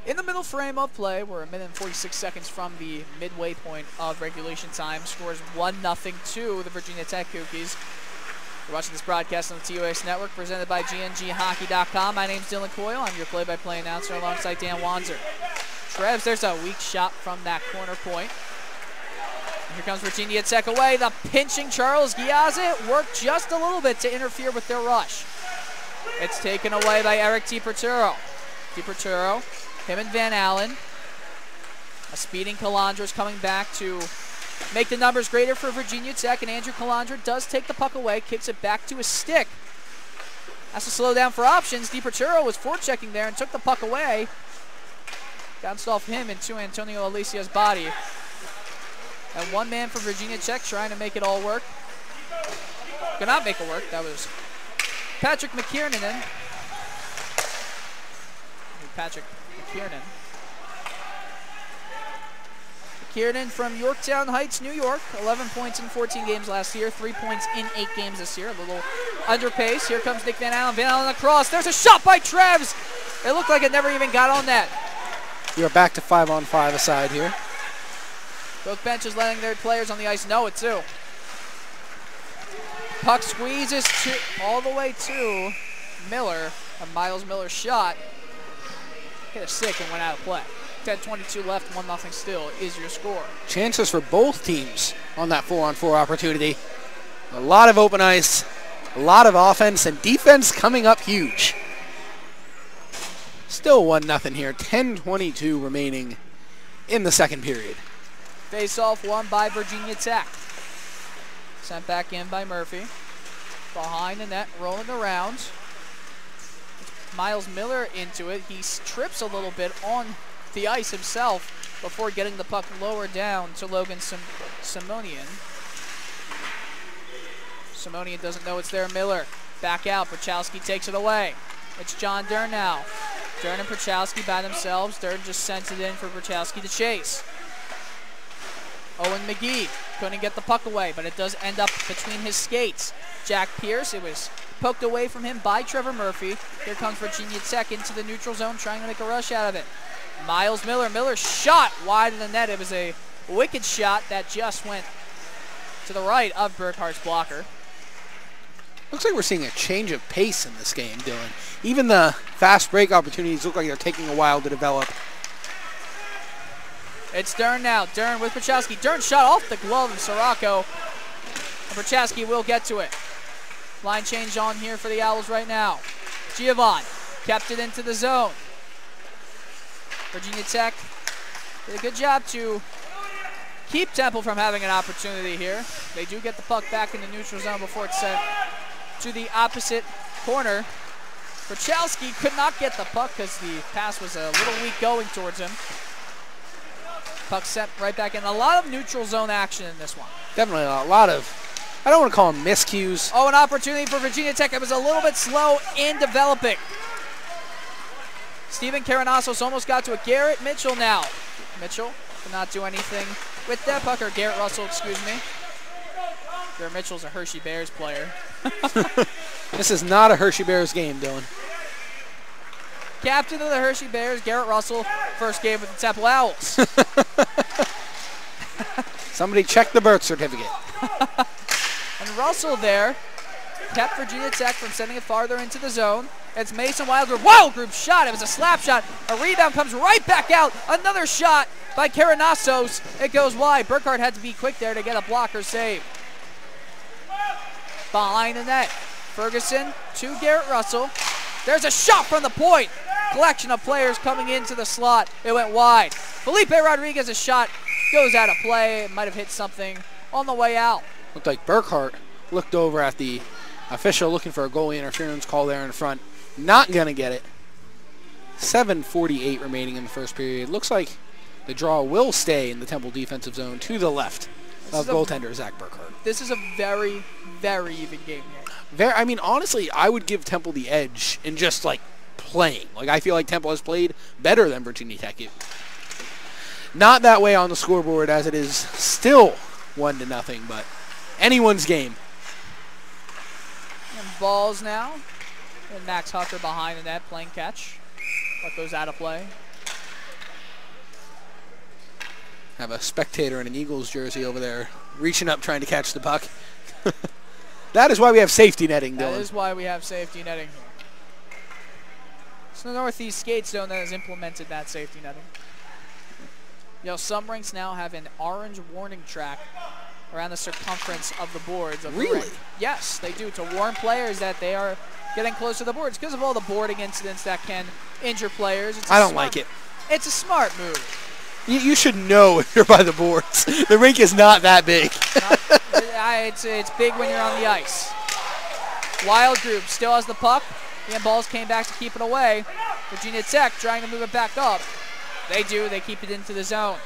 in the middle frame of play. We're 1 minute and 46 seconds from the midway point of regulation time. Scores 1-0 to the Virginia Tech Hokies. You're watching this broadcast on the TOS Network, presented by GNGHockey.com. My name's Dylan Coyle. I'm your play-by-play announcer alongside Dan Wanzer. Trevs, there's a weak shot from that corner point. And here comes Virginia Tech away. The pinching Charles Giazza. It worked just a little bit to interfere with their rush. It's taken away by Eric DiPerturo. DiPerturo, him and Van Allen. A speeding Calandra coming back to make the numbers greater for Virginia Tech, and Andrew Calandra does take the puck away, kicks it back to his stick. Has to slow down for options. DiPerturo was forechecking there and took the puck away. Bounced off him into Antonio Alicia's body. And one man for Virginia Tech trying to make it all work. Could not make it work. That was Patrick McKiernan. Patrick McKiernan. McKiernan from Yorktown Heights, New York. 11 points in 14 games last year. 3 points in 8 games this year. A little under pace. Here comes Nick Van Allen. Van Allen across. There's a shot by Trevs. It looked like it never even got on net. You're back to 5-on-5 aside here. Both benches letting their players on the ice know it too. Puck squeezes all the way to Miller. A Miles Miller shot. Hit a stick and went out of play. 10:22 left, 1-0 still is your score. Chances for both teams on that 4-on-4 opportunity. A lot of open ice, a lot of offense, and defense coming up huge. Still 1-0 here, 10:22 remaining in the second period. Face-off won by Virginia Tech. Sent back in by Murphy. Behind the net, rolling around. Miles Miller into it. He trips a little bit on the ice himself before getting the puck lower down to Logan Simonian. Simonian doesn't know it's there. Miller back out. Perchowski takes it away. It's John Dern now. Dern and Perchowski by themselves. Dern just sent it in for Perchowski to chase. Owen McGee couldn't get the puck away, but it does end up between his skates. Jack Pierce, it was poked away from him by Trevor Murphy. Here comes Virginia Tech into the neutral zone, trying to make a rush out of it. Miles Miller. Miller shot wide of the net. It was a wicked shot that just went to the right of Burkhart's blocker. Looks like we're seeing a change of pace in this game, Dylan. Even the fast break opportunities look like they're taking a while to develop. It's Dern now. Dern with Perchowski. Dern shot off the glove of Sirocco. And Perchowski will get to it. Line change on here for the Owls right now. Giovanni kept it into the zone. Virginia Tech did a good job to keep Temple from having an opportunity here. They do get the puck back in the neutral zone before it's sent to the opposite corner. Brachalski could not get the puck because the pass was a little weak going towards him. Puck sent right back in. A lot of neutral zone action in this one. Definitely a lot of, I don't want to call them miscues. Oh, an opportunity for Virginia Tech. It was a little bit slow in developing. Steven Karanasos almost got to it. Garrett Mitchell now. Mitchell could not do anything with that puck, or Garrett Russell, excuse me. Garrett Mitchell's a Hershey Bears player. This is not a Hershey Bears game, Dylan. Captain of the Hershey Bears, Garrett Russell, first game with the Temple Owls. Somebody check the birth certificate. And Russell there kept Virginia Tech from sending it farther into the zone. It's Mason Wildgroup. Wildgroup shot. It was a slap shot. A rebound comes right back out. Another shot by Karanasos. It goes wide. Burkhart had to be quick there to get a blocker save. Behind the net. Ferguson to Garrett Russell. There's a shot from the point. Collection of players coming into the slot. It went wide. Felipe Rodriguez's shot goes out of play. It might have hit something on the way out. Looked like Burkhart looked over at the official looking for a goalie interference call there in front. Not going to get it. 7:48 remaining in the first period. Looks like the draw will stay in the Temple defensive zone to the left of goaltender Zach Burkhart. This is a very, very even game here. I mean, honestly, I would give Temple the edge in just, like, playing. Like, I feel like Temple has played better than Virginia Tech. Not that way on the scoreboard, as it is still 1-0, but anyone's game. And balls now. And Max Hucker behind the net playing catch. Puck goes out of play. Have a spectator in an Eagles jersey over there reaching up trying to catch the puck. That is why we have safety netting, Dylan. That is why we have safety netting here. It's the Northeast Skate Zone that has implemented that safety netting. You know, some rinks now have an orange warning track around the circumference of the boards. Of really? The rink. Yes, they do, to warn players that they are getting close to the boards because of all the boarding incidents that can injure players. I don't like it. It's a smart move. You should know if you're by the boards. The rink is not that big. It's big when you're on the ice. Wild Group still has the puck. The balls came back to keep it away. Virginia Tech trying to move it back up. They do. They keep it into the zone.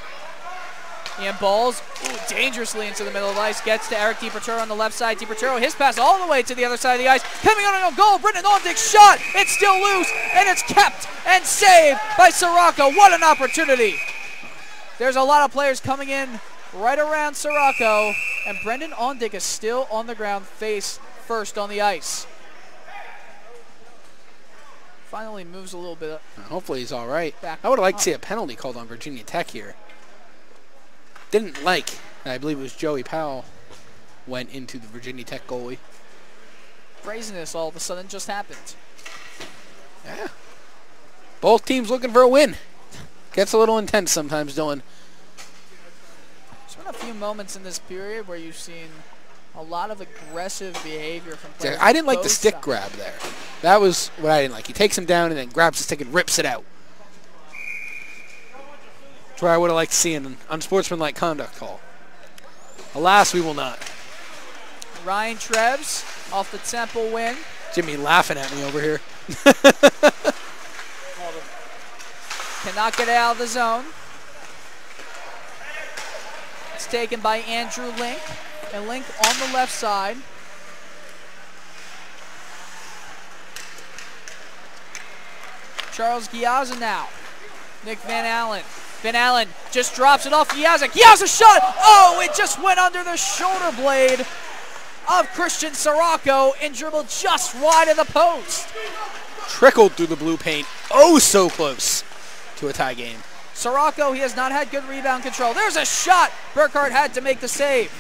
Ian Bowles, dangerously into the middle of the ice, gets to Eric DiPerturo on the left side. DiPerturo, his pass all the way to the other side of the ice. Coming on a goal, Brendan Ondick's shot. It's still loose, and it's kept and saved by Sirocco. What an opportunity. There's a lot of players coming in right around Sirocco, and Brendan Ondick is still on the ground, face first on the ice. Finally moves a little bit. Hopefully he's all right. I would have liked to see a penalty called on Virginia Tech here. Didn't like, I believe it was Joey Powell, went into the Virginia Tech goalie. Brazenness all of a sudden just happened. Yeah. Both teams looking for a win. Gets a little intense sometimes, Dylan. There's been a few moments in this period where you've seen a lot of aggressive behavior from players. I didn't like the stick grab there. That was what I didn't like. He takes him down and then grabs the stick and rips it out. That's where I would have liked to see an unsportsmanlike conduct call. Alas, we will not. Ryan Trebs off the Temple win. Jimmy laughing at me over here. Cannot get out of the zone. It's taken by Andrew Link. And Link on the left side. Charles Giazza now. Nick Van Allen. Van Allen just drops it off Giazza. Giazza shot! Oh, it just went under the shoulder blade of Christian Sirocco and dribbled just wide of the post. Trickled through the blue paint. Oh, so close to a tie game. Sirocco, he has not had good rebound control. There's a shot. Burkhart had to make the save.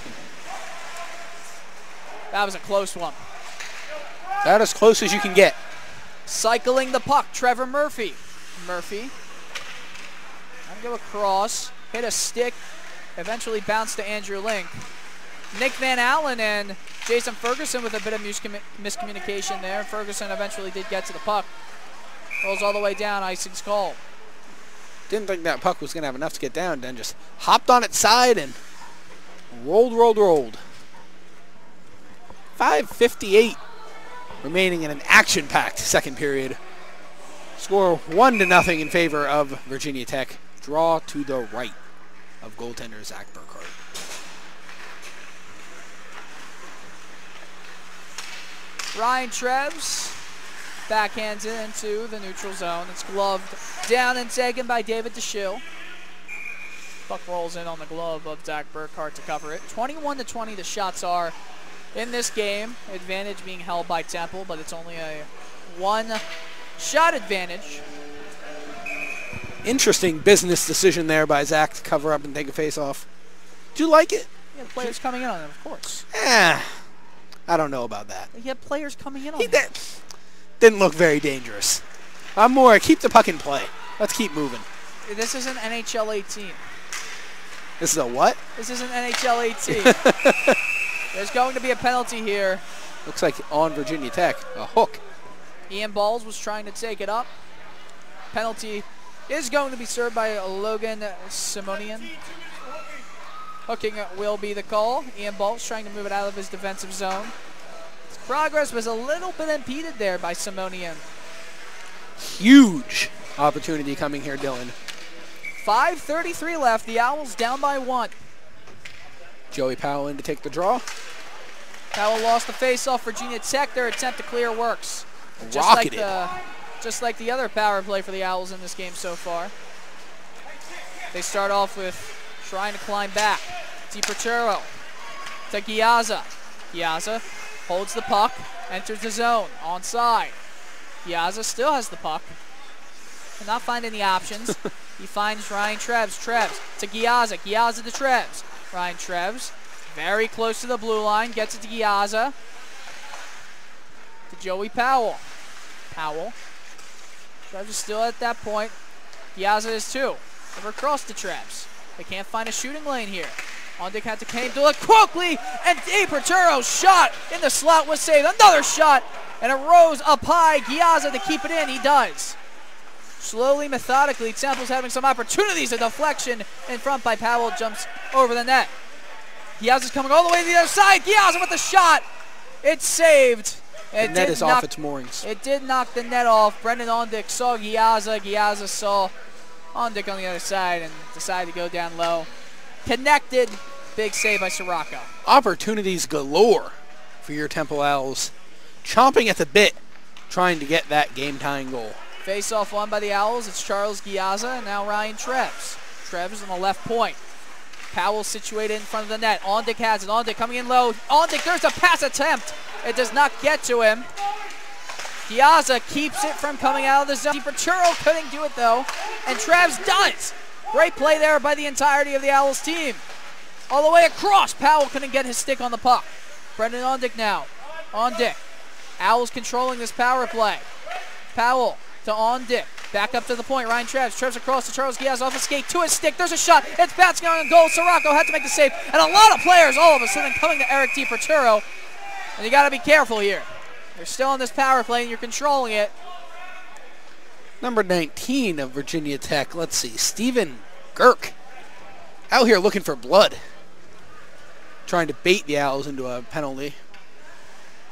That was a close one. That as close as you can get. Cycling the puck, Trevor Murphy. Murphy. I'm going to go across, hit a stick, eventually bounced to Andrew Link. Nick Van Allen and Jason Ferguson with a bit of miscommunication there. Ferguson eventually did get to the puck. Rolls all the way down, icing's called. Didn't think that puck was going to have enough to get down, then just hopped on its side and rolled. 5:58 remaining in an action-packed second period. Score 1-0 in favor of Virginia Tech. Draw to the right of goaltender Zach Burkhardt. Ryan Trebs backhands it into the neutral zone. It's gloved down and taken by David DeShill. Puck rolls in on the glove of Zach Burkhardt to cover it. 21-20 the shots are in this game. Advantage being held by Temple, but it's only a one-shot advantage. Interesting business decision there by Zach to cover up and take a face-off. Do you like it? Yeah, the players coming in on him, of course. I don't know about that. You have players coming in on him. Didn't look very dangerous. I'm more, keep the puck in play. Let's keep moving. This isn't NHL 18. This is a what? This isn't NHL 18. There's going to be a penalty here. Looks like on Virginia Tech, a hook. Ian Balls was trying to take it up. Penalty is going to be served by Logan Simonian. Hooking will be the call. Ian Balls trying to move it out of his defensive zone. His progress was a little bit impeded there by Simonian. Huge opportunity coming here, Dylan. 5:33 left. The Owls down by 1. Joey Powell in to take the draw. Powell lost the face-off. Virginia Tech, their attempt to clear works. Just like the other power play for the Owls in this game so far. They start off with trying to climb back. DiPerturo to Giazza. Giazza holds the puck, enters the zone, onside. Giazza still has the puck. Cannot find any options. He finds Ryan Trebs. Trebs to Giazza. Giazza to Trebs. Ryan Trebs very close to the blue line. Gets it to Giazza. To Joey Powell. Powell. Trebs is still at that point. Giazza is 2. Over across to Trebs. They can't find a shooting lane here. Ondick had to came to it quickly, and DiPerturo's shot in the slot was saved. Another shot, and it rose up high. Giazza to keep it in. He does. Slowly, methodically, Temple's having some opportunities. A deflection in front by Powell jumps over the net. Giazza's coming all the way to the other side. Giazza with the shot. It's saved. The net is off its moorings. It did knock the net off. Brendan Ondick saw Giazza. Giazza saw Ondick on the other side and decided to go down low. Connected. Big save by Sirocco. Opportunities galore for your Temple Owls. Chomping at the bit, trying to get that game-tying goal. Face-off won by the Owls. It's Charles Giazza and now Ryan Trebs. Trebs on the left point. Powell situated in front of the net. Ondick has it. Ondick coming in low. Ondick, there's a pass attempt. It does not get to him. Giazza keeps it from coming out of the zone. DiPerturo couldn't do it though, and Trebs does. Great play there by the entirety of the Owls team. All the way across. Powell couldn't get his stick on the puck. Brendan Ondick now. Ondick. Owls controlling this power play. Powell to Ondick. Back up to the point. Ryan Trebs. Trebs across to Charles Giazza off a skate to his stick. There's a shot. It's bouncing on goal. Sirocco had to make the save. And a lot of players all of a sudden coming to Eric DiPerturo. And you got to be careful here. You're still on this power play and you're controlling it. Number 19 of Virginia Tech. Let's see. Steven Girk. Out here looking for blood. Trying to bait the Owls into a penalty.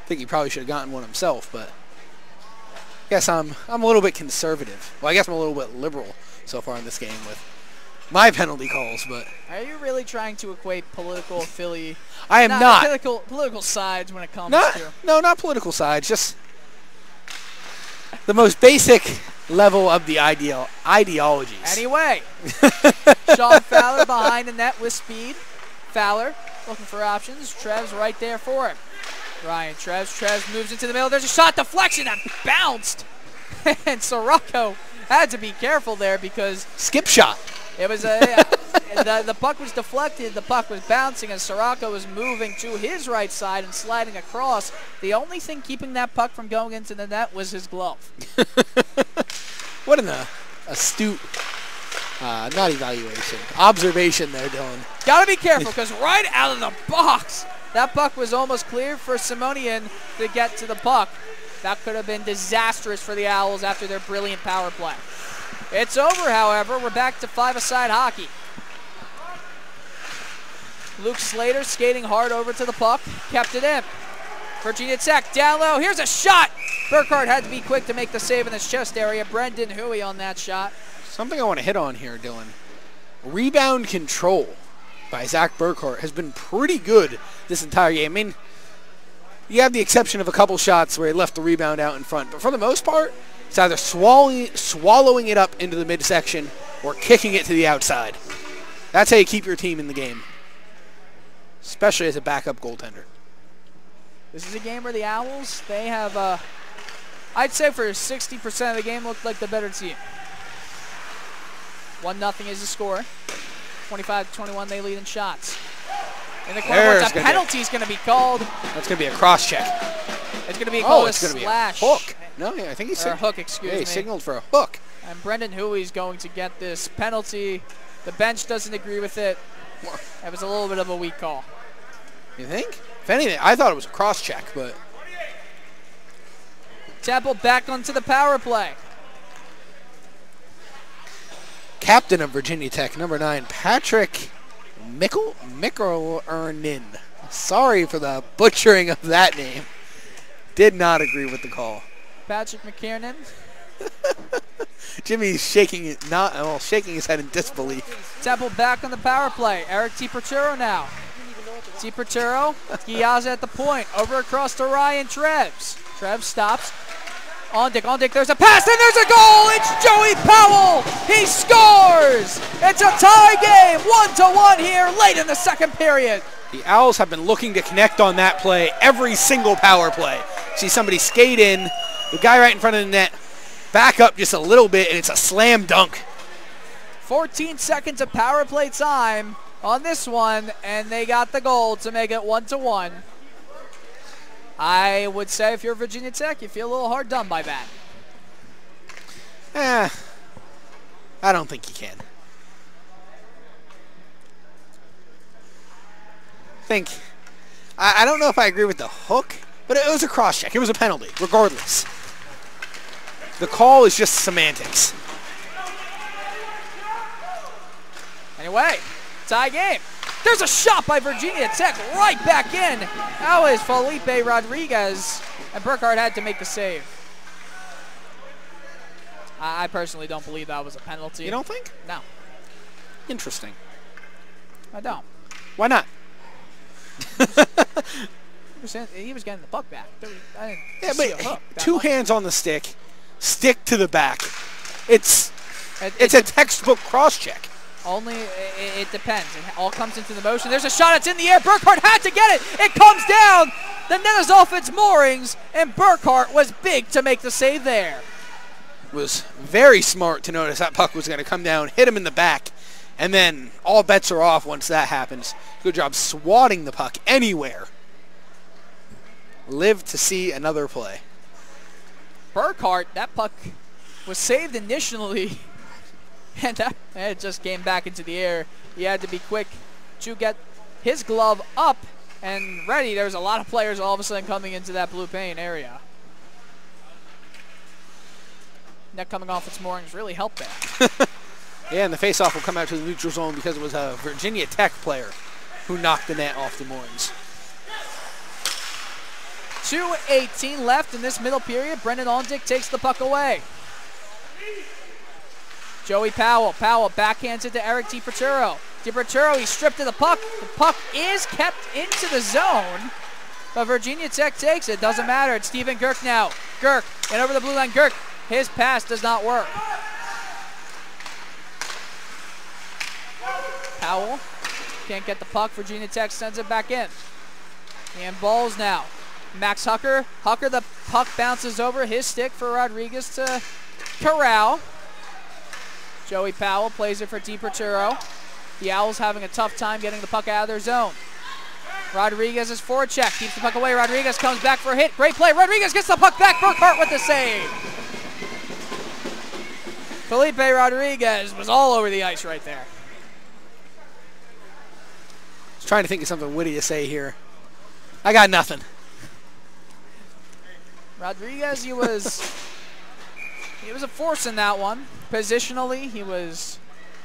I think he probably should have gotten one himself, but I guess I'm a little bit conservative. Well, I guess I'm a little bit liberal so far in this game with my penalty calls, but are you really trying to equate political affiliate? I am not. Political sides when it comes to. No, not political sides. Just the most basic level of the ideologies. Anyway, Sean Fowler behind the net with speed. Fowler looking for options. Trebs right there for him. Ryan Trebs. Trebs moves into the middle. There's a shot deflection that bounced. And Sirocco had to be careful there because skip shot. It was the puck was deflected. The puck was bouncing as Sirocco was moving to his right side and sliding across. The only thing keeping that puck from going into the net was his glove. What an astute, not evaluation, observation there, Dylan. Got to be careful because right out of the box, That puck was almost clear for Simonian to get to the puck. That could have been disastrous for the Owls after their brilliant power play. It's over, however. We're back to five-a-side hockey. Luke Slater skating hard over to the puck. Kept it in. Virginia Tech down low. Here's a shot. Burkhart had to be quick to make the save in his chest area. Brendan Huey on that shot. Something I want to hit on here, Dylan. Rebound control by Zach Burkhart has been pretty good this entire game. I mean, you have the exception of a couple shots where he left the rebound out in front. But for the most part, it's either swallowing it up into the midsection or kicking it to the outside. That's how you keep your team in the game, especially as a backup goaltender. This is a game where the Owls, they have, I'd say for 60% of the game, looked like the better team. 1-0 is the score. 25-21, they lead in shots. In the corner, a penalty is going to be called. That's going to be a cross check. It's going to be called a slash. Be a hook. No, yeah, I think he signaled. Or a hook, excuse me. He signaled for a hook. And Brendan Huey's going to get this penalty. The bench doesn't agree with it. It was a little bit of a weak call. You think? If anything, I thought it was a cross check, but. Temple back onto the power play. Captain of Virginia Tech, number 9, Patrick Mikkelernin. Sorry for the butchering of that name. Did not agree with the call. Patrick McKiernan. Jimmy's shaking his head in disbelief. Temple back on the power play. Eric DiPerturo now. DiPerturo, Giazza at the point. Over across to Ryan Trebs. Trebs stops. On Dick, there's a pass, and there's a goal! It's Joey Powell! He scores! It's a tie game, 1-1 here, late in the second period. The Owls have been looking to connect on that play every single power play. See somebody skate in, the guy right in front of the net, back up just a little bit, and it's a slam dunk. 14 seconds of power play time on this one, and they got the goal to make it 1-1. I would say if you're Virginia Tech, you feel a little hard done by that. I don't think you can. I don't know if I agree with the hook, but it was a cross check. It was a penalty, regardless. The call is just semantics. Anyway, tie game. There's a shot by Virginia Tech right back in. That was Felipe Rodriguez, and Burkhart had to make the save. I personally don't believe that was a penalty. You don't think? No. Interesting. I don't. Why not? He was getting the puck back. I didn't see a hook. Two hands on the stick to the back. It's a textbook cross check. Only it depends. It all comes into the motion. There's a shot. It's in the air. Burkhart had to get it. It comes down. The net is off its moorings, and Burkhart was big to make the save there. Was very smart to notice that puck was going to come down, hit him in the back, and then all bets are off once that happens. Good job swatting the puck anywhere. Live to see another play. Burkhart, that puck was saved initially. And it just came back into the air. He had to be quick to get his glove up and ready. There's a lot of players all of a sudden coming into that blue paint area. Net coming off its moorings really helped there. Yeah, and the faceoff will come out to the neutral zone because it was a Virginia Tech player who knocked the net off the moorings. 2:18 left in this middle period. Brendan Ondick takes the puck away. Joey Powell. Powell backhands it to Eric DiPerturo. DiPerturo, he stripped of the puck. The puck is kept into the zone, but Virginia Tech takes it. Doesn't matter. It's Steven Girk now. Girk, and over the blue line. Girk, his pass does not work. Powell can't get the puck. Virginia Tech sends it back in. And balls now. Max Hucker. Hucker, the puck bounces over his stick for Rodriguez to corral. Joey Powell plays it for DiPerturo. The Owls having a tough time getting the puck out of their zone. Rodriguez's forecheck keeps the puck away. Rodriguez comes back for a hit. Great play. Rodriguez gets the puck back. Burkhart with the save. Felipe Rodriguez was all over the ice right there. I was trying to think of something witty to say here. I got nothing. Rodriguez, he was a force in that one. Positionally, he was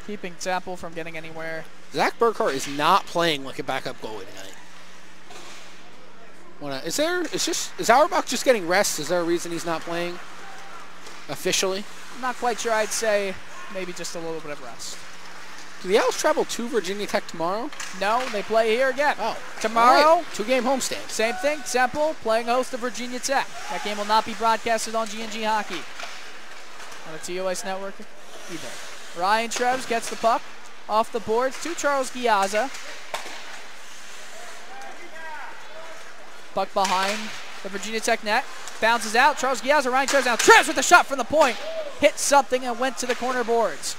keeping Temple from getting anywhere. Zach Burkhart is not playing like a backup goalie tonight. Is Auerbach just getting rest? Is there a reason he's not playing officially? I'm not quite sure. I'd say maybe just a little bit of rest. Do the Owls travel to Virginia Tech tomorrow? No, they play here again. Oh. Tomorrow, right. 2-game homestand. Same thing, Temple playing host to Virginia Tech. That game will not be broadcasted on G&G Hockey. On the TOS network either. Ryan Treves gets the puck off the boards to Charles Giazza. Puck behind the Virginia Tech net. Bounces out. Charles Giazza, Ryan Treves now. Treves with the shot from the point. Hit something and went to the corner boards.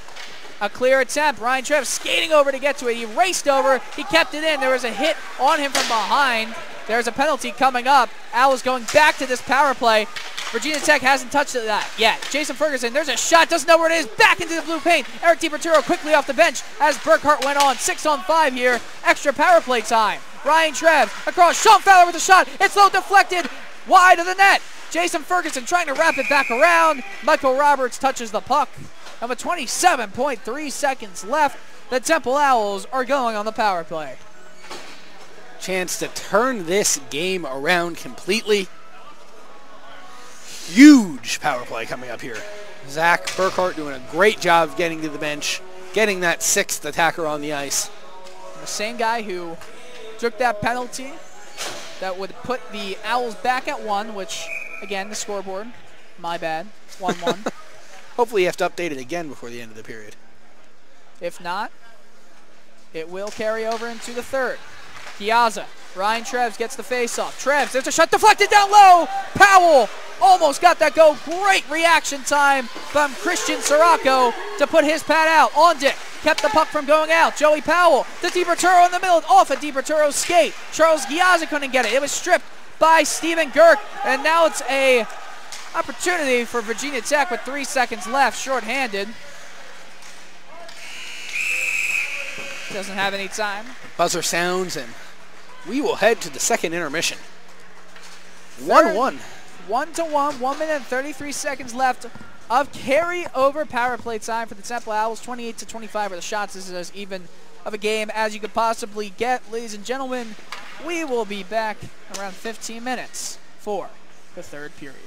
A clear attempt. Ryan Treves skating over to get to it. He raced over. He kept it in. There was a hit on him from behind. There's a penalty coming up. Owls going back to this power play. Virginia Tech hasn't touched it yet. Jason Ferguson, there's a shot. Doesn't know where it is. Back into the blue paint. Eric DiBerturo quickly off the bench as Burkhart went on. 6-on-5 here. Extra power play time. Ryan Treves across. Sean Fowler with a shot. It's low deflected. Wide of the net. Jason Ferguson trying to wrap it back around. Michael Roberts touches the puck. And with 27.3 seconds left, the Temple Owls are going on the power play. Chance to turn this game around completely. Huge power play coming up here. Zach Burkhart doing a great job of getting to the bench, getting that 6th attacker on the ice. The same guy who took that penalty that would put the Owls back at 1, which, again, the scoreboard, my bad, 1-1. Hopefully you have to update it again before the end of the period. If not, it will carry over into the third. Giazza, Ryan Treves gets the face-off. Treves, there's a shot deflected down low. Powell almost got that goal. Great reaction time from Christian Sirocco to put his pad out. On Dick, kept the puck from going out. Joey Powell to DiBerturo in the middle, off of DiBerturo's skate. Charles Giazza couldn't get it. It was stripped by Steven Girk, and now it's a opportunity for Virginia Tech with 3 seconds left, shorthanded. Doesn't have any time. Buzzer sounds, and we will head to the second intermission. 1-1. 1-1, 1 minute and 33 seconds left of carry-over power play time for the Temple Owls. 28-25 are the shots. This is as even of a game as you could possibly get. Ladies and gentlemen, we will be back around 15 minutes for the third period.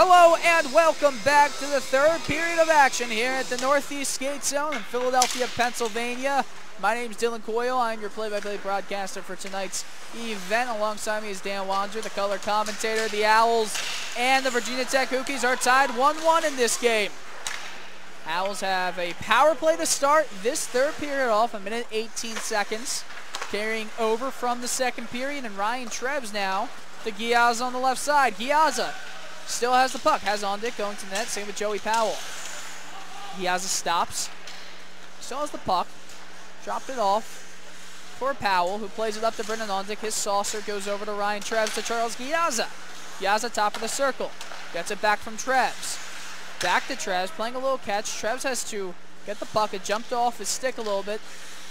Hello and welcome back to the third period of action here at the Northeast Skate Zone in Philadelphia, Pennsylvania. My name is Dylan Coyle. I'm your play-by-play broadcaster for tonight's event. Alongside me is Dan Wander, the color commentator. The Owls and the Virginia Tech Hokies are tied 1-1 in this game. Owls have a power play to start this third period off, 1 minute 18 seconds. Carrying over from the second period, and Ryan Trebs now to Giazza on the left side. Giazza still has the puck, has Ondick going to net, same with Joey Powell. Giazza stops, still has the puck, dropped it off for Powell, who plays it up to Brendan Ondick. His saucer goes over to Ryan Trebs to Charles Giazza. Giazza top of the circle, gets it back from Trebs. Back to Trebs, playing a little catch. Trebs has to get the puck, it jumped off his stick a little bit.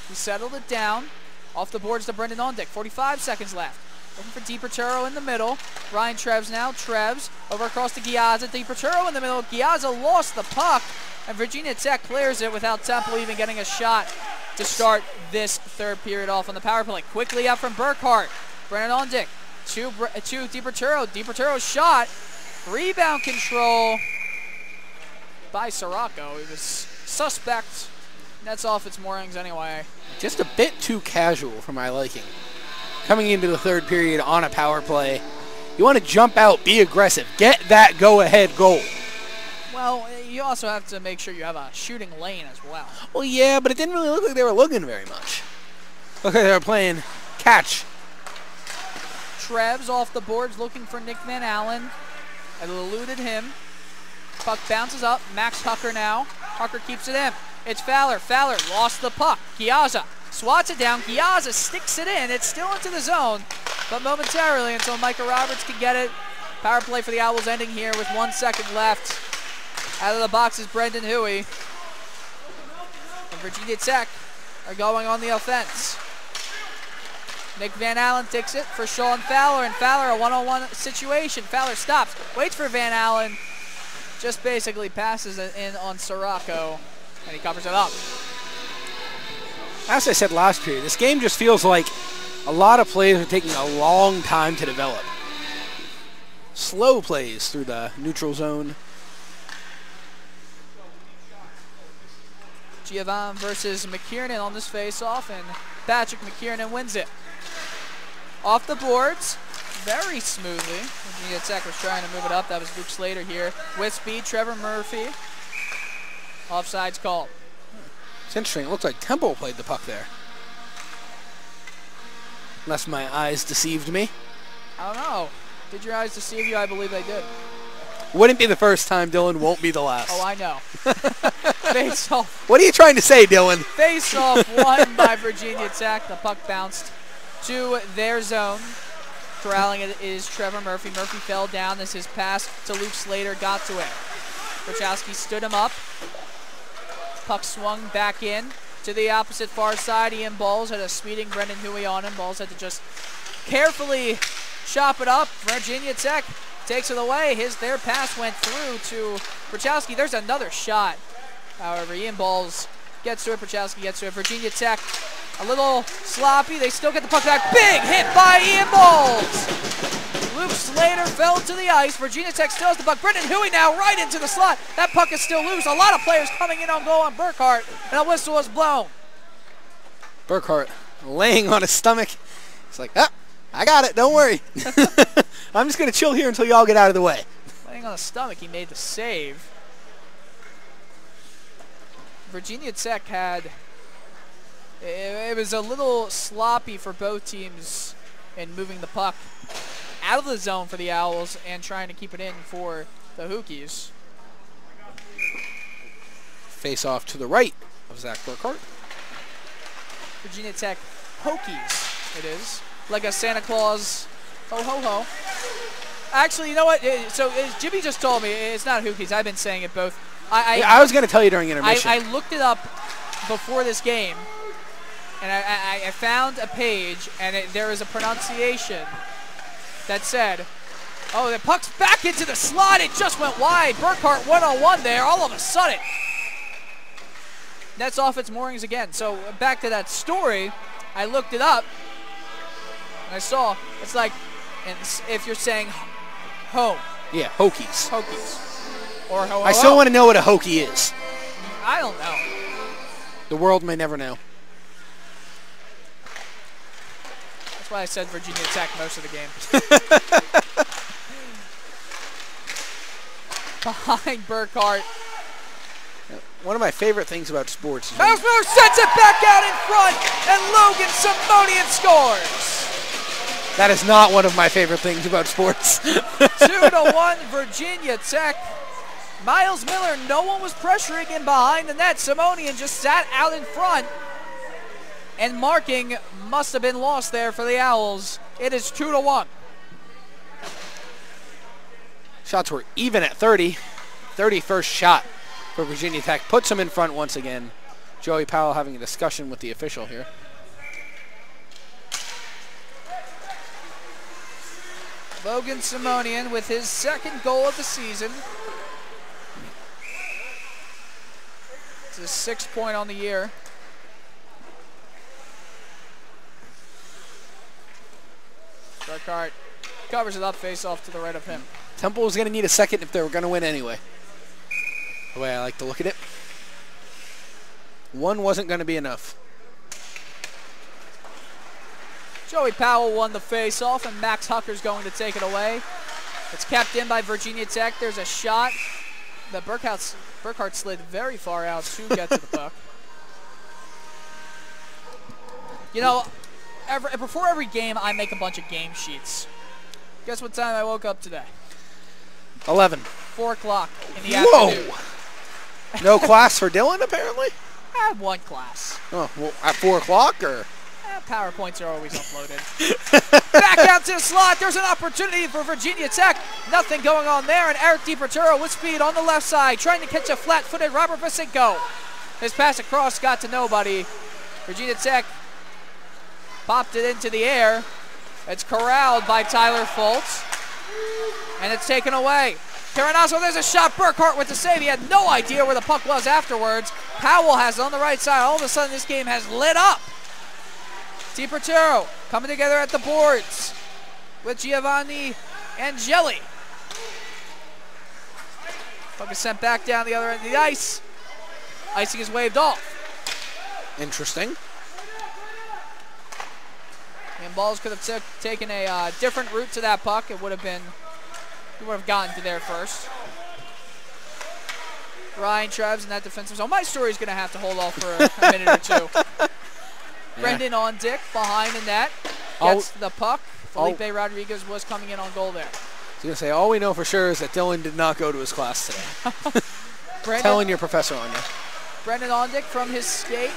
He settled it down, off the boards to Brendan Ondick, 45 seconds left. Looking for DiPerturo in the middle. Ryan Trebs now. Trebs over across to Giazza. DiPerturo in the middle. Giazza lost the puck, and Virginia Tech clears it without Temple even getting a shot to start this third period off on the power play. Quickly up from Burkhart. Brennan Ondick to DiPerturo. DiPerturo's shot. Rebound control by Sirocco. It was suspect. Nets off its moorings anyway. Just a bit too casual for my liking. Coming into the third period on a power play, you want to jump out, be aggressive, get that go-ahead goal. Well, you also have to make sure you have a shooting lane as well. Well, yeah, but it didn't really look like they were looking very much. Looked like they were playing catch. Trebs off the boards looking for Nick Van Allen. It eluded him. Puck bounces up. Max Hucker now. Hucker keeps it in. It's Fowler. Fowler lost the puck. Giazza swats it down. Giazza sticks it in. It's still into the zone, but momentarily until Micah Roberts can get it. Power play for the Owls ending here with 1 second left. Out of the box is Brendan Huey. And Virginia Tech are going on the offense. Nick Van Allen takes it for Sean Fowler, and Fowler a one-on-one situation. Fowler stops, waits for Van Allen, just basically passes it in on Sirocco, and he covers it up. As I said last period, this game just feels like a lot of plays are taking a long time to develop. Slow plays through the neutral zone. Giovanni versus McKiernan on this face-off, and Patrick McKiernan wins it. Off the boards, very smoothly. Virginia Tech was trying to move it up. That was Luke Slater here. With speed, Trevor Murphy. Offsides called. It's interesting. It looks like Temple played the puck there. Unless my eyes deceived me. I don't know. Did your eyes deceive you? I believe they did. Wouldn't be the first time, Dylan. Won't be the last. Oh, I know. Face off. What are you trying to say, Dylan? Face off won by Virginia Tech. The puck bounced to their zone. Corralling it is Trevor Murphy. Murphy fell down as his pass to Luke Slater got to it. Wachowski stood him up. Puck swung back in to the opposite far side. Ian Balls had a speeding Brendan Huey on him. Balls had to just carefully chop it up. Virginia Tech takes it away. Their pass went through to Wachowski. There's another shot. However, Ian Balls gets to it. Wachowski gets to it. Virginia Tech a little sloppy. They still get the puck back. Big hit by Ian Balls. Luke Slater fell to the ice. Virginia Tech still has the puck. Brendan Huey now right into the slot. That puck is still loose. A lot of players coming in on goal on Burkhart, and a whistle was blown. Burkhart laying on his stomach. It's like, ah, I got it. Don't worry. I'm just going to chill here until y'all get out of the way. Laying on the stomach, he made the save. Virginia Tech had... It was a little sloppy for both teams in moving the puck out of the zone for the Owls and trying to keep it in for the Hokies. Face off to the right of Zach Burkhart. Virginia Tech Hokies, it is. Like a Santa Claus, ho ho ho. Actually, you know what? So Jimmy just told me it's not Hokies. I've been saying it both. I was going to tell you during intermission. I looked it up before this game, and I found a page, and there was a pronunciation that said, oh, the puck's back into the slot. It just went wide. Burkhart one-on-one there. All of a sudden, Nets off its moorings again. So back to that story, I looked it up, and I saw it's like, and if you're saying home, Yeah, Hokies. Hokies. Or I still want to know what a Hokie is. I don't know. The world may never know. That's why I said Virginia Tech most of the game. Behind Burkhart. One of my favorite things about sports is Miles Miller sends it back out in front, and Logan Simonian scores. that is not one of my favorite things about sports. 2-1 Virginia Tech. Miles Miller, no one was pressuring him behind the net. Simonian just sat out in front. And marking must have been lost there for the Owls. It is 2-1. Shots were even at 30. 31st shot for Virginia Tech. Puts them in front once again. Joey Powell having a discussion with the official here. Logan Simonian with his second goal of the season. It's his 6th point on the year. Burkhart covers it up, face off to the right of him. Temple was going to need a second if they were going to win anyway. The way I like to look at it. One wasn't going to be enough. Joey Powell won the face-off, and Max Hucker's going to take it away. It's kept in by Virginia Tech. There's a shot that Burkhart slid very far out to get to the puck. You know, before every game, I make a bunch of game sheets. Guess what time I woke up today? 11. 4 o'clock in the afternoon. No class for Dylan, apparently? I had one class. Oh, well, at 4 o'clock, or? PowerPoints are always uploaded. Back out to the slot. There's an opportunity for Virginia Tech. Nothing going on there. And Eric DiPerturo with speed on the left side, trying to catch a flat-footed Robert Vasinko. His pass across got to nobody. Virginia Tech popped it into the air. It's corralled by Tyler Foltz. And it's taken away. Caranasso, there's a shot. Burkhart with the save. He had no idea where the puck was afterwards. Powell has it on the right side. All of a sudden, this game has lit up. DiPerturo coming together at the boards with Giovanni Angeli. Puck is sent back down the other end of the ice. Icing is waved off. Interesting. And Balls could have taken a different route to that puck. It would have been, he would have gotten to there first. Ryan Treves in that defensive zone. My story is going to have to hold off for a minute or two. Yeah. Brendan Ondick behind the net gets the puck. Felipe Rodriguez was coming in on goal there. I was going to say, all we know for sure is that Dylan did not go to his class today. Telling your professor on you. Brendan Ondick from his skate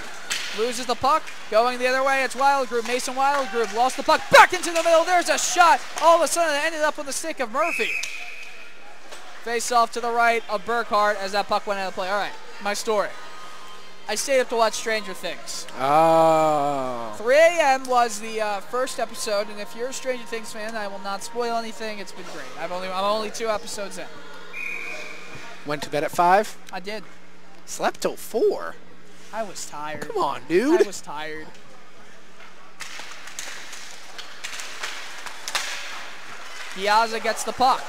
loses the puck. Going the other way, it's Wildgroup. Mason Wildgroup lost the puck. Back into the middle. There's a shot. All of a sudden, it ended up on the stick of Murphy. Face off to the right of Burkhart as that puck went out of play. All right, my story. I stayed up to watch Stranger Things. Oh. 3 a.m. was the first episode, and if you're a Stranger Things fan, I will not spoil anything. It's been great. I'm only 2 episodes in. Went to bed at 5? I did. Slept till 4? I was tired. Come on, dude. I was tired. Piazza gets the puck.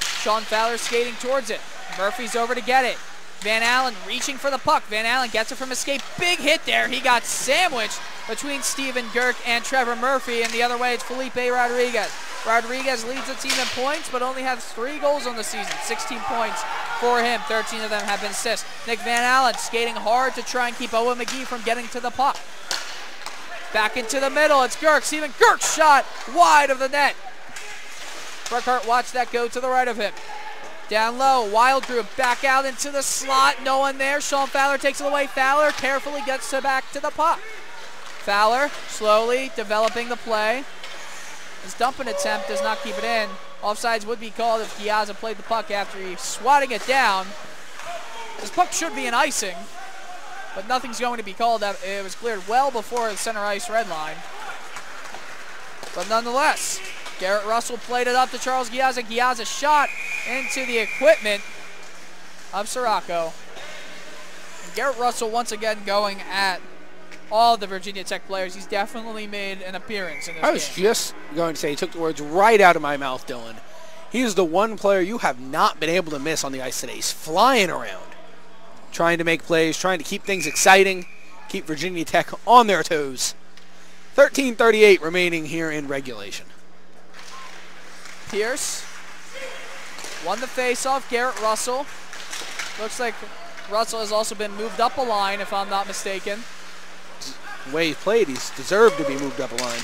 Sean Fowler skating towards it. Murphy's over to get it. Van Allen reaching for the puck. Van Allen gets it from escape. Big hit there. He got sandwiched between Steven Girk and Trevor Murphy. And the other way, it's Felipe Rodriguez. Rodriguez leads the team in points, but only has 3 goals on the season. 16 points for him. 13 of them have been assists. Nick Van Allen skating hard to try and keep Owen McGee from getting to the puck. Back into the middle. It's Girk. Steven Girk's shot wide of the net. Burkhart watched that go to the right of him. Down low, Wildgroup back out into the slot. No one there. Sean Fowler takes it away. Fowler carefully gets back to the puck. Fowler slowly developing the play. His dumping attempt does not keep it in. Offsides would be called if Piazza played the puck after he swatting it down. This puck should be an icing, but nothing's going to be called. It was cleared well before the center ice red line. But nonetheless, Garrett Russell played it up to Charles Giazza. Giazza shot into the equipment of Sirocco. And Garrett Russell once again going at all the Virginia Tech players. He's definitely made an appearance in this game. I was just going to say, he took the words right out of my mouth, Dylan. He's the one player you have not been able to miss on the ice today. He's flying around, trying to make plays, trying to keep things exciting, keep Virginia Tech on their toes. 13:38 remaining here in regulation. Pierce won the faceoff. Garrett Russell. Looks like Russell has also been moved up a line, if I'm not mistaken. The way he's played, he's deserved to be moved up a line.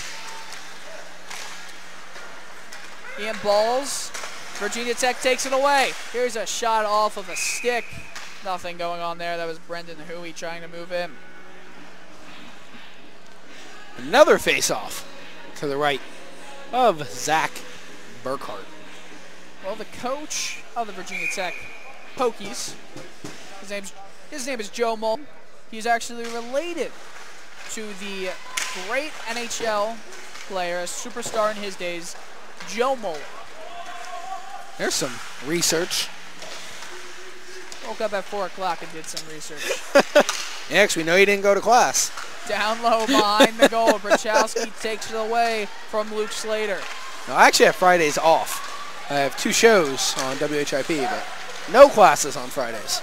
Ian Balls. Virginia Tech takes it away. Here's a shot off of a stick. Nothing going on there. That was Brendan Huey trying to move in. Another face-off to the right of Zach Burkhart. Well, the coach of the Virginia Tech Hokies, his name is Joe Mullen. He's actually related to the great NHL player, a superstar in his days, Joe Mullen. There's some research. Woke up at 4 o'clock and did some research. Yeah, 'cause we know you didn't go to class. Down low behind the goal. Brachowski takes it away from Luke Slater. No, I actually have Fridays off. I have 2 shows on WHIP, but no classes on Fridays.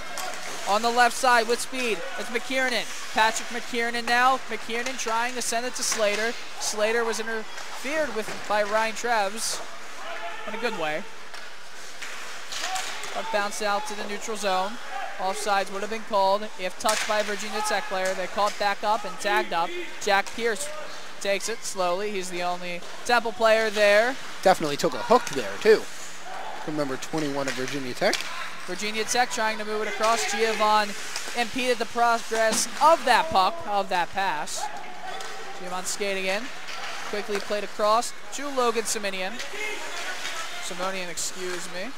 On the left side with speed, it's McKiernan. Patrick McKiernan now. McKiernan trying to send it to Slater. Slater was interfered with by Ryan Treves in a good way. Puck bounced out to the neutral zone. Offsides would have been called if touched by a Virginia Tech player. They caught back up and tagged up. Jack Pierce takes it slowly. He's the only Temple player there. Definitely took a hook there, too. Remember 21 of Virginia Tech. Virginia Tech trying to move it across. Giovanni impeded the progress of that puck, of that pass. Giovanni skating in. Quickly played across to Logan Simonian. Simonian, excuse me.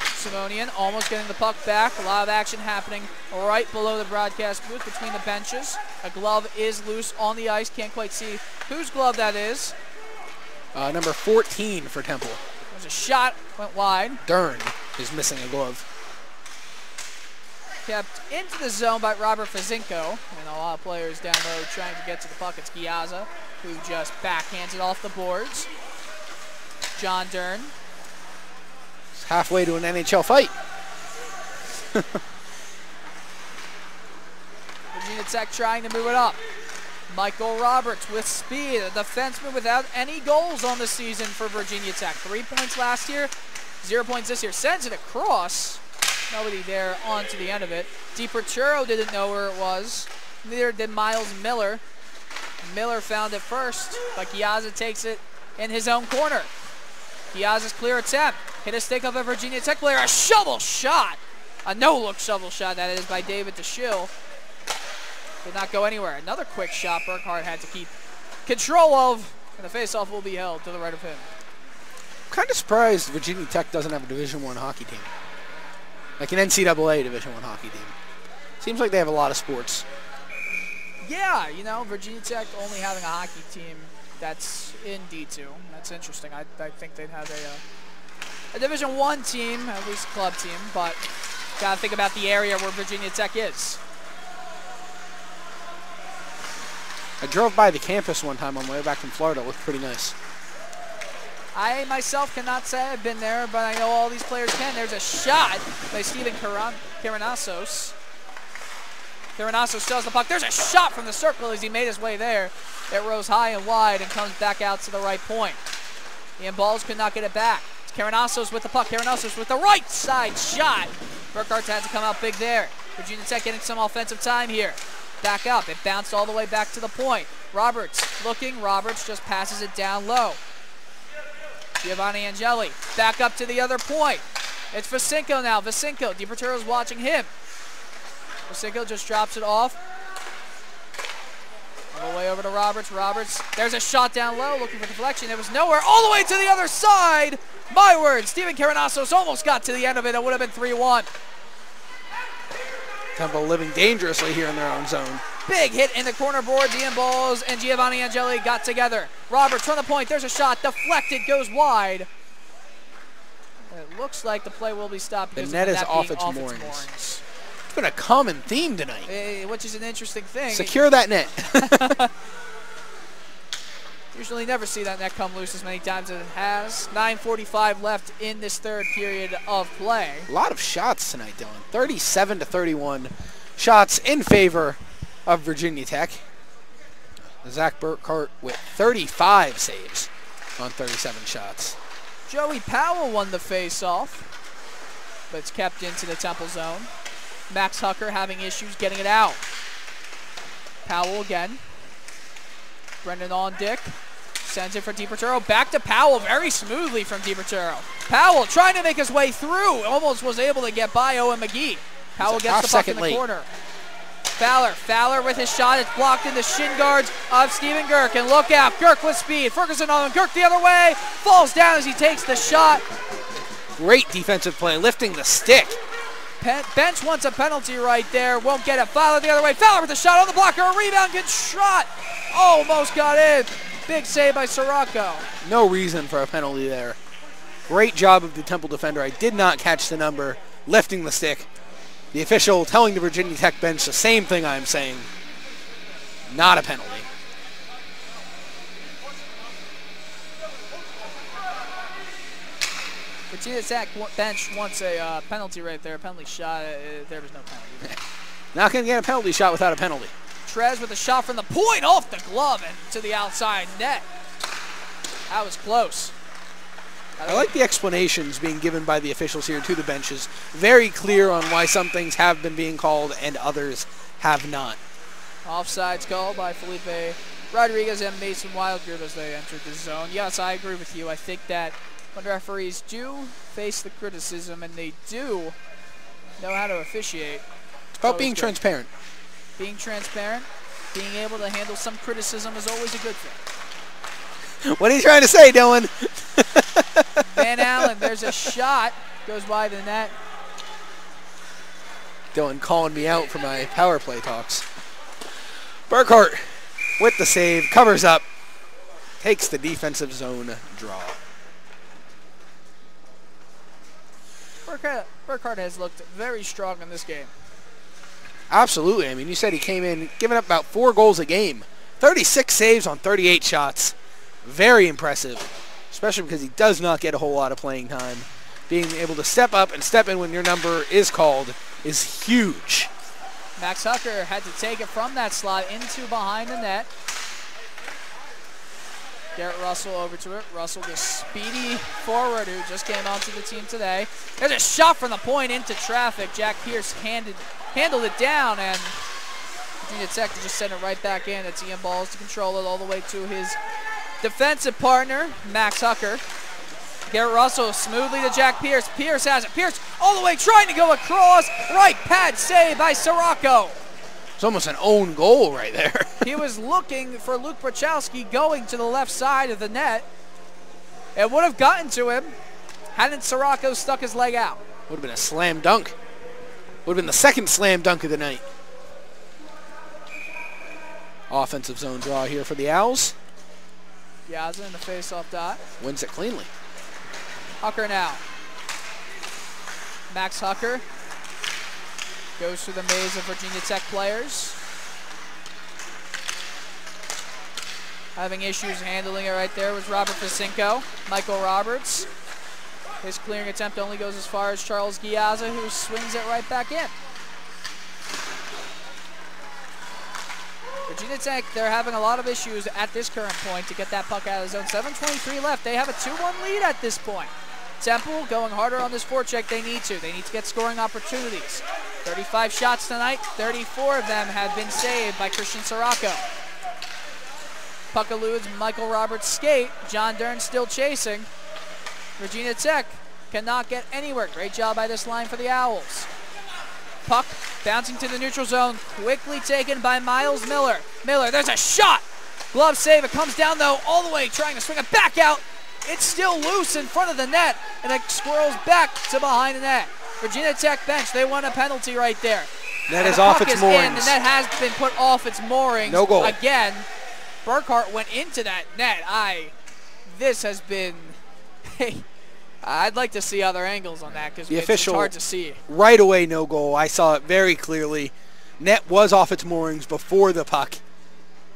Simonian almost getting the puck back. A lot of action happening right below the broadcast booth between the benches. A glove is loose on the ice. Can't quite see whose glove that is. Number 14 for Temple. There's a shot, went wide. Dern is missing a glove. Kept into the zone by Robert Fazinko. And a lot of players down low trying to get to the puck. It's Giazza who just backhands it off the boards. John Dern. It's halfway to an NHL fight. Virginia Tech trying to move it up. Michael Roberts with speed, a defenseman without any goals on the season for Virginia Tech. 3 points last year, 0 points this year. Sends it across. Nobody there on to the end of it. DiPerturo didn't know where it was. Neither did Miles Miller. Miller found it first, but Giazza takes it in his own corner. Giazza's clear attempt. Hit a stick of a Virginia Tech player. A shovel shot. A no-look shovel shot, that is, by David DeShill. Did not go anywhere. Another quick shot Burkhart had to keep control of, and the faceoff will be held to the right of him. I'm kind of surprised Virginia Tech doesn't have a Division I hockey team. Like an NCAA Division I hockey team. Seems like they have a lot of sports. Yeah, you know, Virginia Tech only having a hockey team that's in D2. That's interesting. I think they'd have a Division I team, at least a club team, but got to think about the area where Virginia Tech is. I drove by the campus one time on my way back from Florida. It looked pretty nice. I myself cannot say I've been there, but I know all these players can. There's a shot by Steven Karanassos. Karanassos still has the puck. There's a shot from the circle as he made his way there. It rose high and wide and comes back out to the right point. Ian Balls could not get it back. It's Karanassos with the puck. Karanassos with the right side shot. Burkhart had to come out big there. Virginia Tech getting some offensive time here. Back up. It bounced all the way back to the point. Roberts looking. Roberts just passes it down low. Giovanni Angeli back up to the other point. It's Vasinko now. Vasinko. DiPerturo's watching him. Vasinko just drops it off. All the way over to Roberts. Roberts. There's a shot down low looking for deflection. There was nowhere. All the way to the other side. My word. Steven Karanassos almost got to the end of it. It would have been 3-1. Temple living dangerously here in their own zone. Big hit in the corner boards. Ian Balls and Giovanni Angeli got together. Roberts from the point. There's a shot. Deflected. Goes wide. It looks like the play will be stopped. The net is off its moorings. It's been a common theme tonight. Which is an interesting thing. Secure that net. Usually never see that net come loose as many times as it has. 9:45 left in this third period of play. A lot of shots tonight, Dylan. 37-31 shots in favor of Virginia Tech. Zach Burkhart with 35 saves on 37 shots. Joey Powell won the face-off, but it's kept into the Temple zone. Max Hucker having issues getting it out. Powell again. Brendan on Dick. Sends it for DiPerturo. Back to Powell very smoothly from DiPerturo. Powell trying to make his way through. Almost was able to get by Owen McGee. Powell gets the puck in the corner. Fowler with his shot. It's blocked in the shin guards of Steven Girk. And look out, Girk with speed. Ferguson on him. Girk the other way. Falls down as he takes the shot. Great defensive play, lifting the stick. Bench wants a penalty right there. Won't get it. Fowler the other way. Fowler with the shot on the blocker. A rebound. Good shot. Almost got in. Big save by Sirocco. No reason for a penalty there. Great job of the Temple defender. I did not catch the number. Lifting the stick. The official telling the Virginia Tech bench the same thing I'm saying. Not a penalty. Virginia Tech bench wants a penalty right there. A penalty shot. There was no penalty. Not going to get a penalty shot without a penalty. Trez with a shot from the point off the glove and to the outside net. That was close. I like the explanations being given by the officials here to the benches. Very clear on why some things have been being called and others have not. Offsides called by Felipe Rodriguez and Mason Wildgroup as they entered the zone. Yes, I agree with you. I think that when referees do face the criticism and they do know how to officiate. It's about being transparent. Being transparent, being able to handle some criticism is always a good thing. What are you trying to say, Dylan? Van Allen, there's a shot. Goes by the net. Dylan calling me out for my power play talks. Burkhart with the save, covers up, takes the defensive zone draw. Burkhart has looked very strong in this game. Absolutely. I mean, you said he came in giving up about 4 goals a game. 36 saves on 38 shots. Very impressive, especially because he does not get a whole lot of playing time. Being able to step up and step in when your number is called is huge. Max Hucker had to take it from that slot into behind the net. Garrett Russell over to it. Russell, the speedy forward who just came onto the team today. There's a shot from the point into traffic. Jack Pierce handled it down, and Virginia Tech to just send it right back in. It's Ian Balls to control it all the way to his defensive partner, Max Hucker. Garrett Russell smoothly to Jack Pierce. Pierce has it. Pierce all the way trying to go across. Right pad save by Sirocco. It's almost an own goal right there. He was looking for Luke Brachowski going to the left side of the net. It would have gotten to him hadn't Sirocco stuck his leg out. Would have been a slam dunk. Would have been the second slam dunk of the night. Offensive zone draw here for the Owls. Yaza in the face-off dot. Wins it cleanly. Hucker now. Max Hucker goes through the maze of Virginia Tech players. Having issues handling it right there was Robert Ficinko. Michael Roberts. His clearing attempt only goes as far as Charles Giazza, who swings it right back in. Virginia Tech, they're having a lot of issues at this current point to get that puck out of the zone. 7:23 left. They have a 2-1 lead at this point. Temple going harder on this forecheck. They need to. They need to get scoring opportunities. 35 shots tonight. 34 of them have been saved by Christian Sirocco. Puck eludes Michael Roberts' skate. John Dern still chasing. Virginia Tech cannot get anywhere. Great job by this line for the Owls. Puck bouncing to the neutral zone, quickly taken by Miles Miller. Miller, there's a shot. Glove save. It comes down, though, all the way, trying to swing it back out. It's still loose in front of the net, and it squirrels back to behind the net. Virginia Tech bench, they want a penalty right there. Net is off its moorings. The net has been put off its moorings. No goal. Again, Burkhart went into that net. This has been... I'd like to see other angles on that because it's hard to see. Right away, no goal. I saw it very clearly. Net was off its moorings before the puck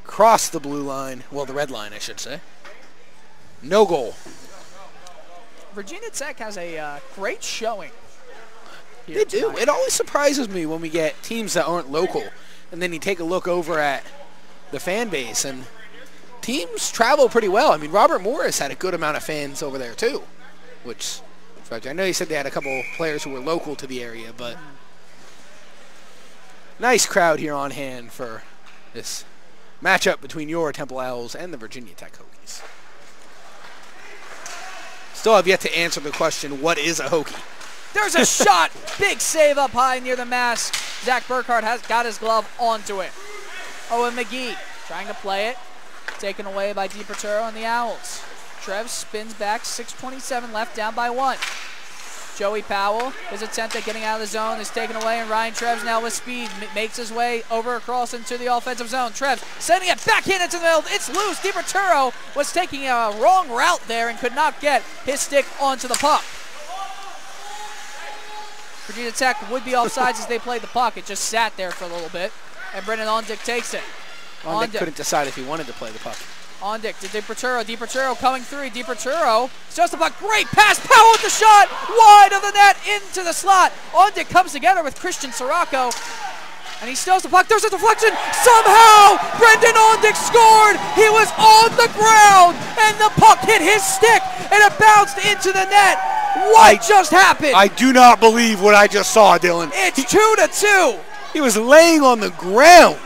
crossed the blue line. Well, the red line, I should say. No goal. Virginia Tech has a great showing. They do. It always surprises me when we get teams that aren't local, and then you take a look over at the fan base, and teams travel pretty well. I mean, Robert Morris had a good amount of fans over there too, which I know you said they had a couple players who were local to the area, but nice crowd here on hand for this matchup between your Temple Owls and the Virginia Tech Hokies. Still have yet to answer the question, what is a Hokie? There's a shot. Big save up high near the mask. Zach Burkhardt has got his glove onto it. Owen McGee trying to play it. Taken away by DiPerturo on the Owls. Trev spins back. 6:27 left, down by 1. Joey Powell, his attempt at getting out of the zone is taken away, and Ryan Treves now with speed makes his way over across into the offensive zone. Treves sending it back in into the middle. It's loose. DiPerturo was taking a wrong route there and could not get his stick onto the puck. Virginia Tech would be offsides as they played the puck. It just sat there for a little bit, and Brendan Ondick takes it. Ondick couldn't decide if he wanted to play the puck. Ondick to DiPerturo coming through. DiPerturo just a puck. Great pass. Powell with the shot. Wide of the net into the slot. Ondick comes together with Christian Sirocco, and he steals the puck. There's a deflection. Somehow, Brendan Ondick scored. He was on the ground, and the puck hit his stick, and it bounced into the net. What just happened? I do not believe what I just saw, Dylan. It's 2-2. He was laying on the ground.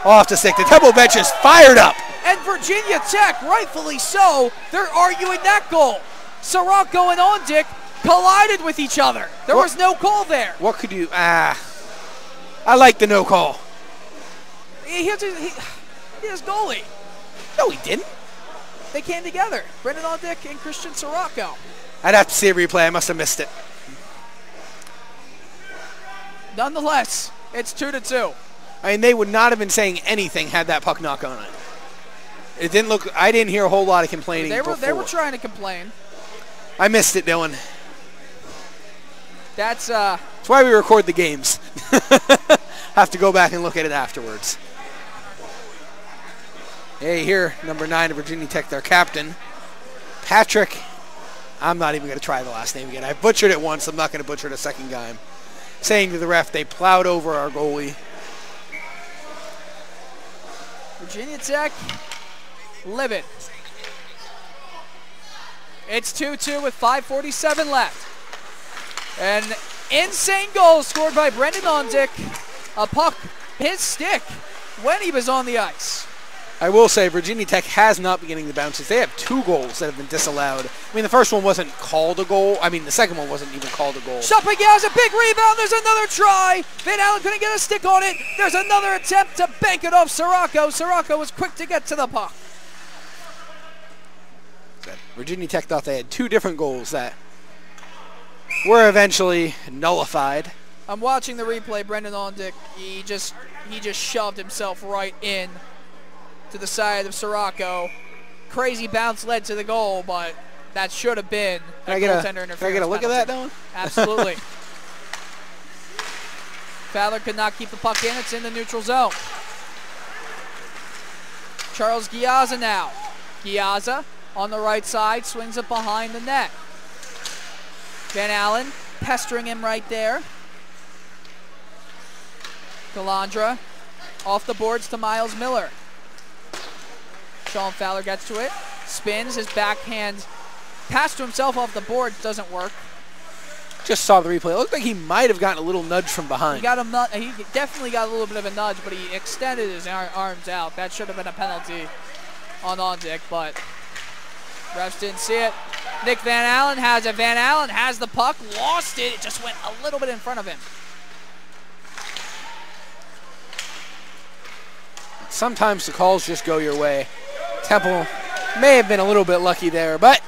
Off the stick. The Temple bench is fired up. And Virginia Tech, rightfully so, they're arguing that goal. Sirocco and Ondick collided with each other. There was no call there. What could you... I like the no call. He has goalie. No, he didn't. They came together. Brendan Ondick and Christian Sirocco. I'd have to see a replay. I must have missed it. Nonetheless, it's 2-2. I mean, they would not have been saying anything had that puck not gone in. It didn't look... I didn't hear a whole lot of complaining They before. were trying to complain. I missed it, Dylan. That's why we record the games. Have to go back and look at it afterwards. Hey, here, number 9 of Virginia Tech, their captain, Patrick. I'm not even going to try the last name again. I butchered it once. I'm not going to butcher it a second time. Saying to the ref, they plowed over our goalie. Virginia Tech, livid. It's 2-2 with 5:47 left. An insane goal scored by Brendan Ondick. A puck, his stick, when he was on the ice. I will say Virginia Tech has not been getting the bounces. They have 2 goals that have been disallowed. I mean, the first one wasn't called a goal. I mean, the second one wasn't even called a goal. Shopik has a big rebound. There's another try. Van Allen couldn't get a stick on it. There's another attempt to bank it off Sirocco. Sirocco was quick to get to the puck. Virginia Tech thought they had 2 different goals that were eventually nullified. I'm watching the replay. Brendan Ondick, he just shoved himself right in to the side of Sirocco. Crazy bounce led to the goal, but that should have been a goaltender interference. Can I get a look at that, Dylan? Absolutely. Fowler could not keep the puck in. It's in the neutral zone. Charles Giazza now. Giazza on the right side, swings it behind the net. Van Allen pestering him right there. Galandra off the boards to Miles Miller. Sean Fowler gets to it, spins his backhand pass to himself off the board, doesn't work. Just saw the replay. It looked like he might have gotten a little nudge from behind. He definitely got a little bit of a nudge, but he extended his arms out. That should have been a penalty on Ondick, but refs didn't see it. Nick Van Allen has it. Van Allen has the puck, lost it. It just went a little bit in front of him. Sometimes the calls just go your way. Temple may have been a little bit lucky there, but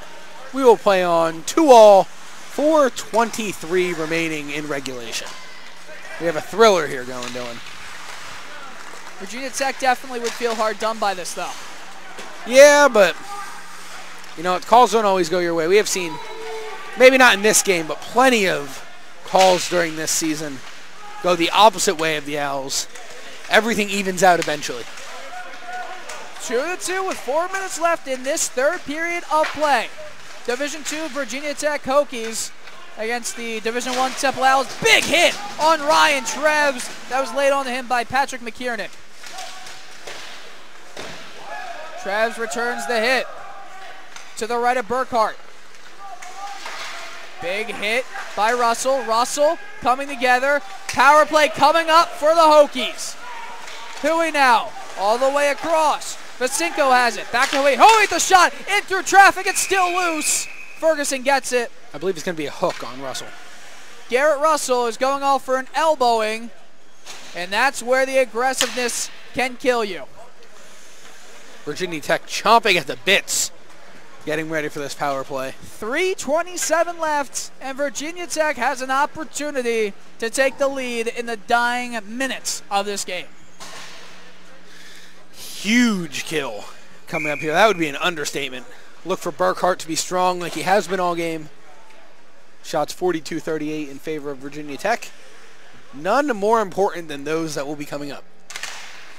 we will play on 2-all, 4:23 remaining in regulation. We have a thriller here going, Dylan. Virginia Tech definitely would feel hard done by this, though. Yeah, but, you know, calls don't always go your way. We have seen, maybe not in this game, but plenty of calls during this season go the opposite way of the Owls. Everything evens out eventually. 2-2 with 4 minutes left in this third period of play. Division II Virginia Tech Hokies against the Division I Temple Owls. Big hit on Ryan Treves. That was laid on to him by Patrick McKiernan. Treves returns the hit to the right of Burkhart. Big hit by Russell. Russell coming together. Power play coming up for the Hokies. Huey now all the way across. Vasinko has it. Back to Huey. Huey the shot. In through traffic. It's still loose. Ferguson gets it. I believe it's going to be a hook on Russell. Garrett Russell is going off for an elbowing, and that's where the aggressiveness can kill you. Virginia Tech chomping at the bits, getting ready for this power play. 3:27 left, and Virginia Tech has an opportunity to take the lead in the dying minutes of this game. Huge kill coming up here. That would be an understatement. Look for Burkhart to be strong like he has been all game. Shots 42-38 in favor of Virginia Tech. None more important than those that will be coming up.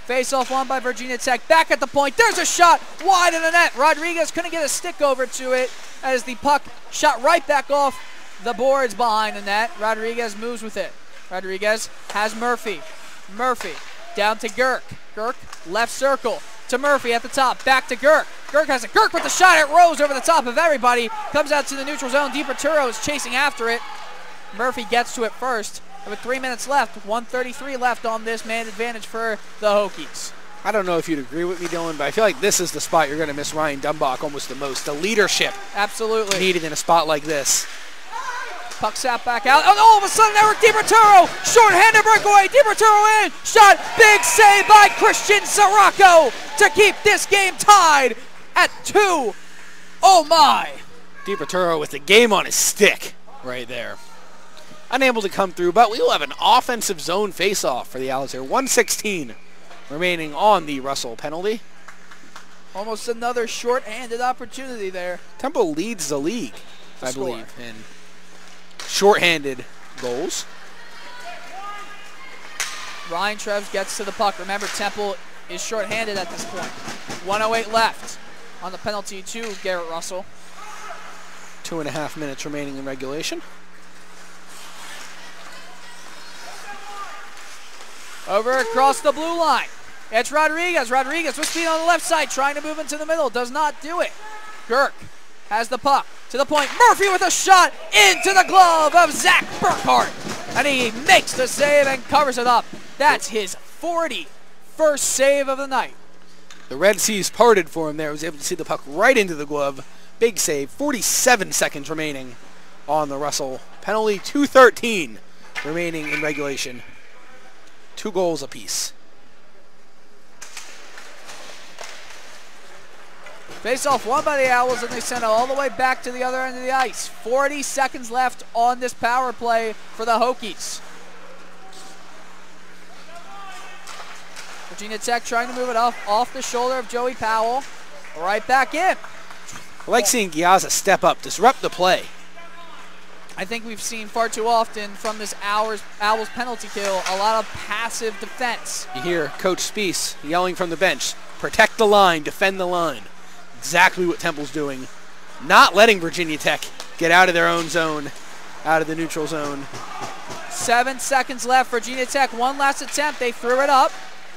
Face-off won by Virginia Tech. Back at the point. There's a shot wide of the net. Rodriguez couldn't get a stick over to it as the puck shot right back off the boards behind the net. Rodriguez moves with it. Rodriguez has Murphy. Murphy down to Girk. Girk left circle to Murphy at the top. Back to Girk. Girk has it. Girk with the shot. It rose over the top of everybody. Comes out to the neutral zone. DiPerturo is chasing after it. Murphy gets to it first. With 3 minutes left, 1:33 left on this man advantage for the Hokies. I don't know if you'd agree with me, Dylan, but I feel like this is the spot you're going to miss Ryan Dumbach almost the most. The leadership absolutely needed in a spot like this. Puck sat back out. And all of a sudden, Eric DiPerturo, short-handed breakaway. DiPerturo in. Shot. Big save by Christian Sirocco to keep this game tied at 2. Oh, my. DiPerturo with the game on his stick right there. Unable to come through, but we will have an offensive zone face-off for the Owls here. 1:16 remaining on the Russell penalty. Almost another short-handed opportunity there. Temple leads the league, I believe, in short-handed goals. Ryan Treves gets to the puck. Remember, Temple is short-handed at this point. 1:08 left on the penalty to Garrett Russell. 2.5 minutes remaining in regulation. Over across the blue line. It's Rodriguez. Rodriguez with speed on the left side, trying to move into the middle. Does not do it. Girk has the puck to the point. Murphy with a shot into the glove of Zach Burkhart. And he makes the save and covers it up. That's his 41st save of the night. The Red Seas parted for him there. He was able to see the puck right into the glove. Big save. 47 seconds remaining on the Russell penalty. 2:13 remaining in regulation. 2 goals apiece. Face-off won by the Owls, and they send it all the way back to the other end of the ice. 40 seconds left on this power play for the Hokies. Virginia Tech trying to move it off the shoulder of Joey Powell. Right back in. I like seeing Giazza step up, disrupt the play. I think we've seen far too often from this Owls penalty kill a lot of passive defense. You hear Coach Spiess yelling from the bench, protect the line, defend the line. Exactly what Temple's doing. Not letting Virginia Tech get out of their own zone, out of the neutral zone. 7 seconds left. Virginia Tech, one last attempt. They threw it up.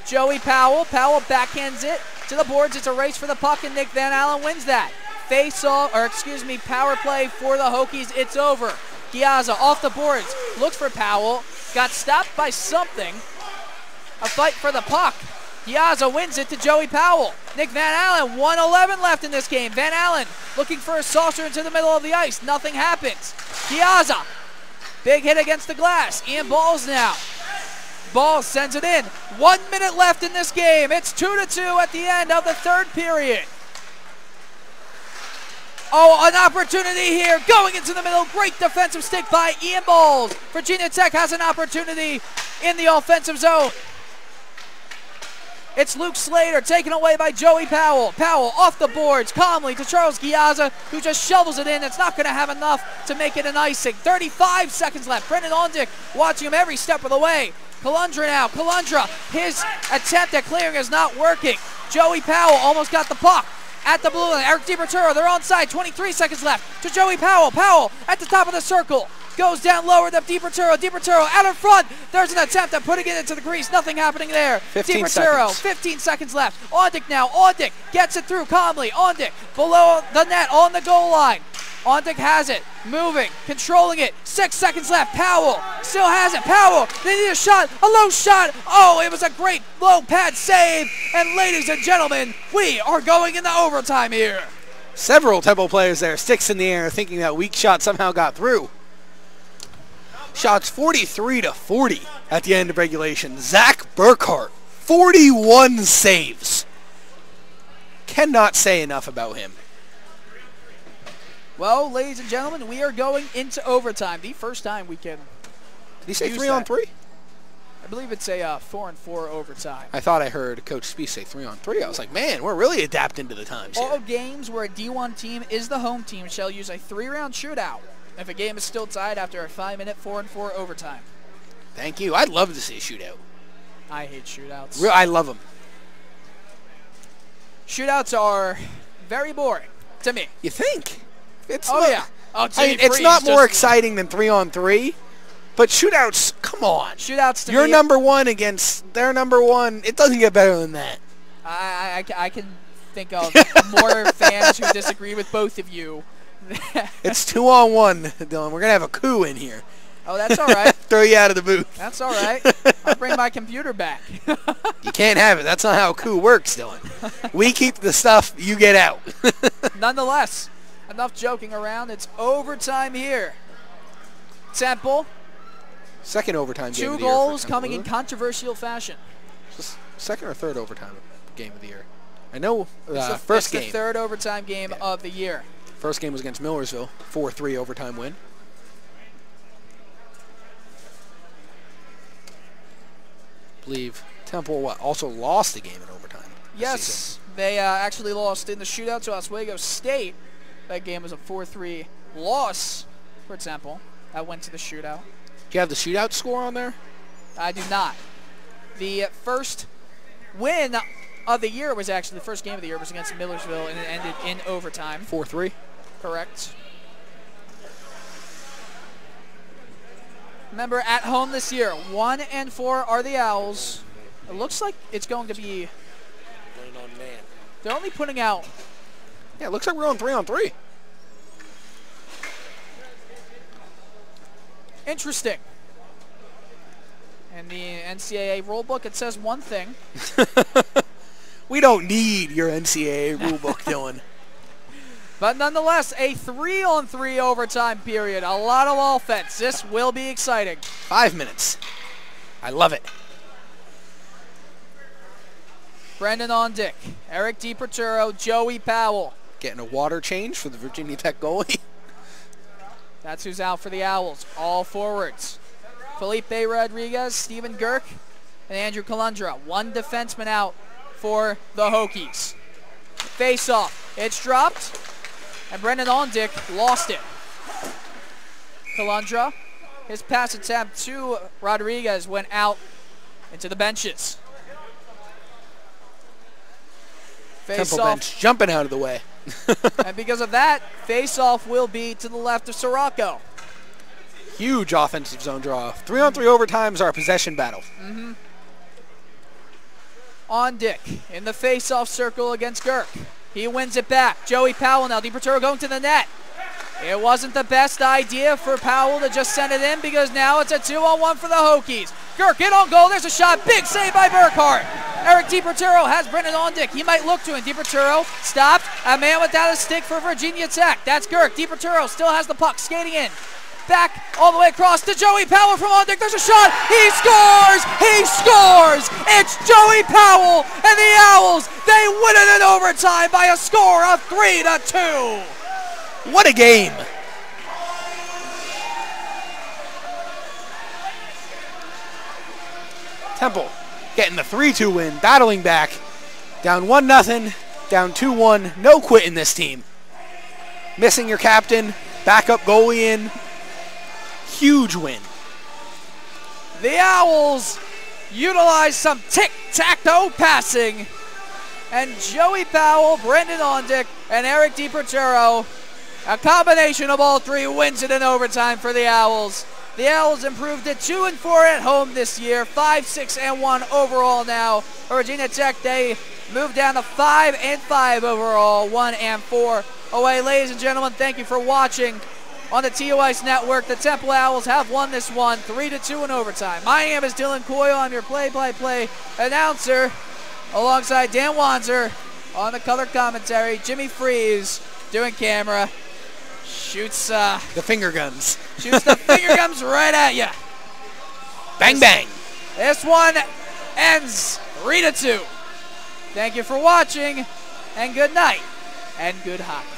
Joey Powell. Powell backhands it to the boards. It's a race for the puck, and Nick Van Allen wins that. Power play for the Hokies. It's over. Giazza off the boards. Looks for Powell. Got stopped by something. A fight for the puck. Giazza wins it to Joey Powell. Nick Van Allen, 1:11 left in this game. Van Allen looking for a saucer into the middle of the ice. Nothing happens. Giazza, big hit against the glass. Ian Balls now. Balls sends it in. 1 minute left in this game. It's 2-2 at the end of the third period. Oh, an opportunity here. Going into the middle. Great defensive stick by Ian Balls. Virginia Tech has an opportunity in the offensive zone. It's Luke Slater taken away by Joey Powell. Powell off the boards calmly to Charles Giazza, who just shovels it in. It's not going to have enough to make it an icing. 35 seconds left. Brendan Ondick watching him every step of the way. Kalundra now. Kalundra, his attempt at clearing is not working. Joey Powell almost got the puck. At the blue line, Eric DiBerturo, they're onside. 23 seconds left to Joey Powell. Powell at the top of the circle. Goes down lower than DiBerturo. DiBerturo out in front. There's an attempt at putting it into the crease. Nothing happening there. 15 DiBerturo, seconds. 15 seconds left. Ondick now. Ondick gets it through calmly. Ondick below the net on the goal line. Ondick has it. Moving. Controlling it. 6 seconds left. Powell still has it. Powell. They need a shot. A low shot. Oh, it was a great low pad save. And ladies and gentlemen, we are going into overtime here. Several Temple players there, sticks in the air, thinking that weak shot somehow got through. Shots 43-40 at the end of regulation. Zach Burkhart, 41 saves. Cannot say enough about him. Well, ladies and gentlemen, we are going into overtime. The first time we can. Did he say use 3-on-3? I believe it's a 4-on-4 overtime. I thought I heard Coach Spieth say 3-on-3. I was like, man, we're really adapting to the times All here. games where a D1 team is the home team shall use a 3-round shootout if a game is still tied after a 5-minute 4-on-4 overtime. Thank you. I'd love to see a shootout. I hate shootouts. I love them. Shootouts are very boring to me. You think? It's Oh, not, yeah. Oh, I mean, it's not more exciting than 3-on-3, but shootouts, come on. Shootouts to You're me, number one against their number one. It doesn't get better than that. I can think of more fans who disagree with both of you. It's 2-on-1, Dylan. We're going to have a coup in here. Oh, that's all right. Throw you out of the booth. That's all right. I'll bring my computer back. You can't have it. That's not how a coup works, Dylan. We keep the stuff, you get out. Nonetheless, enough joking around. It's overtime here. Temple, Second overtime game of the year. 2 goals coming in controversial fashion. Second or third overtime game of the year? I know It's first the game. third overtime game of the year. First game was against Millersville. 4-3 overtime win. Believe Temple also lost the game in overtime. Yes, they actually lost in the shootout to Oswego State. That game was a 4-3 loss for Temple. That went to the shootout. Do you have the shootout score on there? I do not. The first win of the year was actually, the first game of the year was against Millersville, and it ended in overtime. 4-3? Correct. Remember, at home this year, 1-4 are the Owls. It looks like it's going to be... They're only putting out... Yeah, it looks like we're on 3-on-3. Interesting. In the NCAA rulebook, it says one thing. We don't need your NCAA rulebook, Dylan. But nonetheless, a 3-on-3 overtime period. A lot of offense. This will be exciting. 5 minutes. I love it. Brendan Ondick, Eric DiBerturo, Joey Powell. Getting a water change for the Virginia Tech goalie. That's who's out for the Owls. All forwards. Felipe Rodriguez, Steven Girk, and Andrew Kalundra. One defenseman out for the Hokies. Face-off. It's dropped, and Brendan Ondick lost it. Kalundra, his pass attempt to Rodriguez went out into the benches. Temple bench jumping out of the way. And because of that, face-off will be to the left of Sirocco. Huge offensive zone draw. 3-on-3 overtimes are a possession battle. Ondick in the face-off circle against Girk. He wins it back. Joey Powell now. DiBerturo going to the net. It wasn't the best idea for Powell to just send it in because now it's a 2-on-1 for the Hokies. Girk in on goal. There's a shot. Big save by Burkhart. Eric DiBerturo has Brendan Ondick. He might look to him. DiBerturo stopped. A man without a stick for Virginia Tech. That's Girk. DiBerturo still has the puck. Skating in. Back all the way across to Joey Powell from Ondick. There's a shot. He scores. He scores. It's Joey Powell and the Owls. They win it in overtime by a score of 3-2. What a game. Temple getting the 3-2 win, battling back. Down 1-0, down 2-1. No quit in this team. Missing your captain, backup goalie in. Huge win. The Owls utilize some tic-tac-toe passing. And Joey Powell, Brendan Ondick, and Eric DiPerturo, a combination of all three, wins it in overtime for the Owls. The Owls improved to 2-4 at home this year, 5-6-1 overall now. Virginia Tech, they moved down to 5-5 overall, 1-4 away. Ladies and gentlemen, thank you for watching on the TOIce Network. The Temple Owls have won this one 3-2 in overtime. My name is Dylan Coyle. I'm your play-by-play announcer alongside Dan Wanzer on the color commentary. Jimmy Freeze doing camera. Shoots the finger guns. Shoots the finger guns right at you. Bang, bang. This one ends 3-2. Thank you for watching, and good night, and good hockey.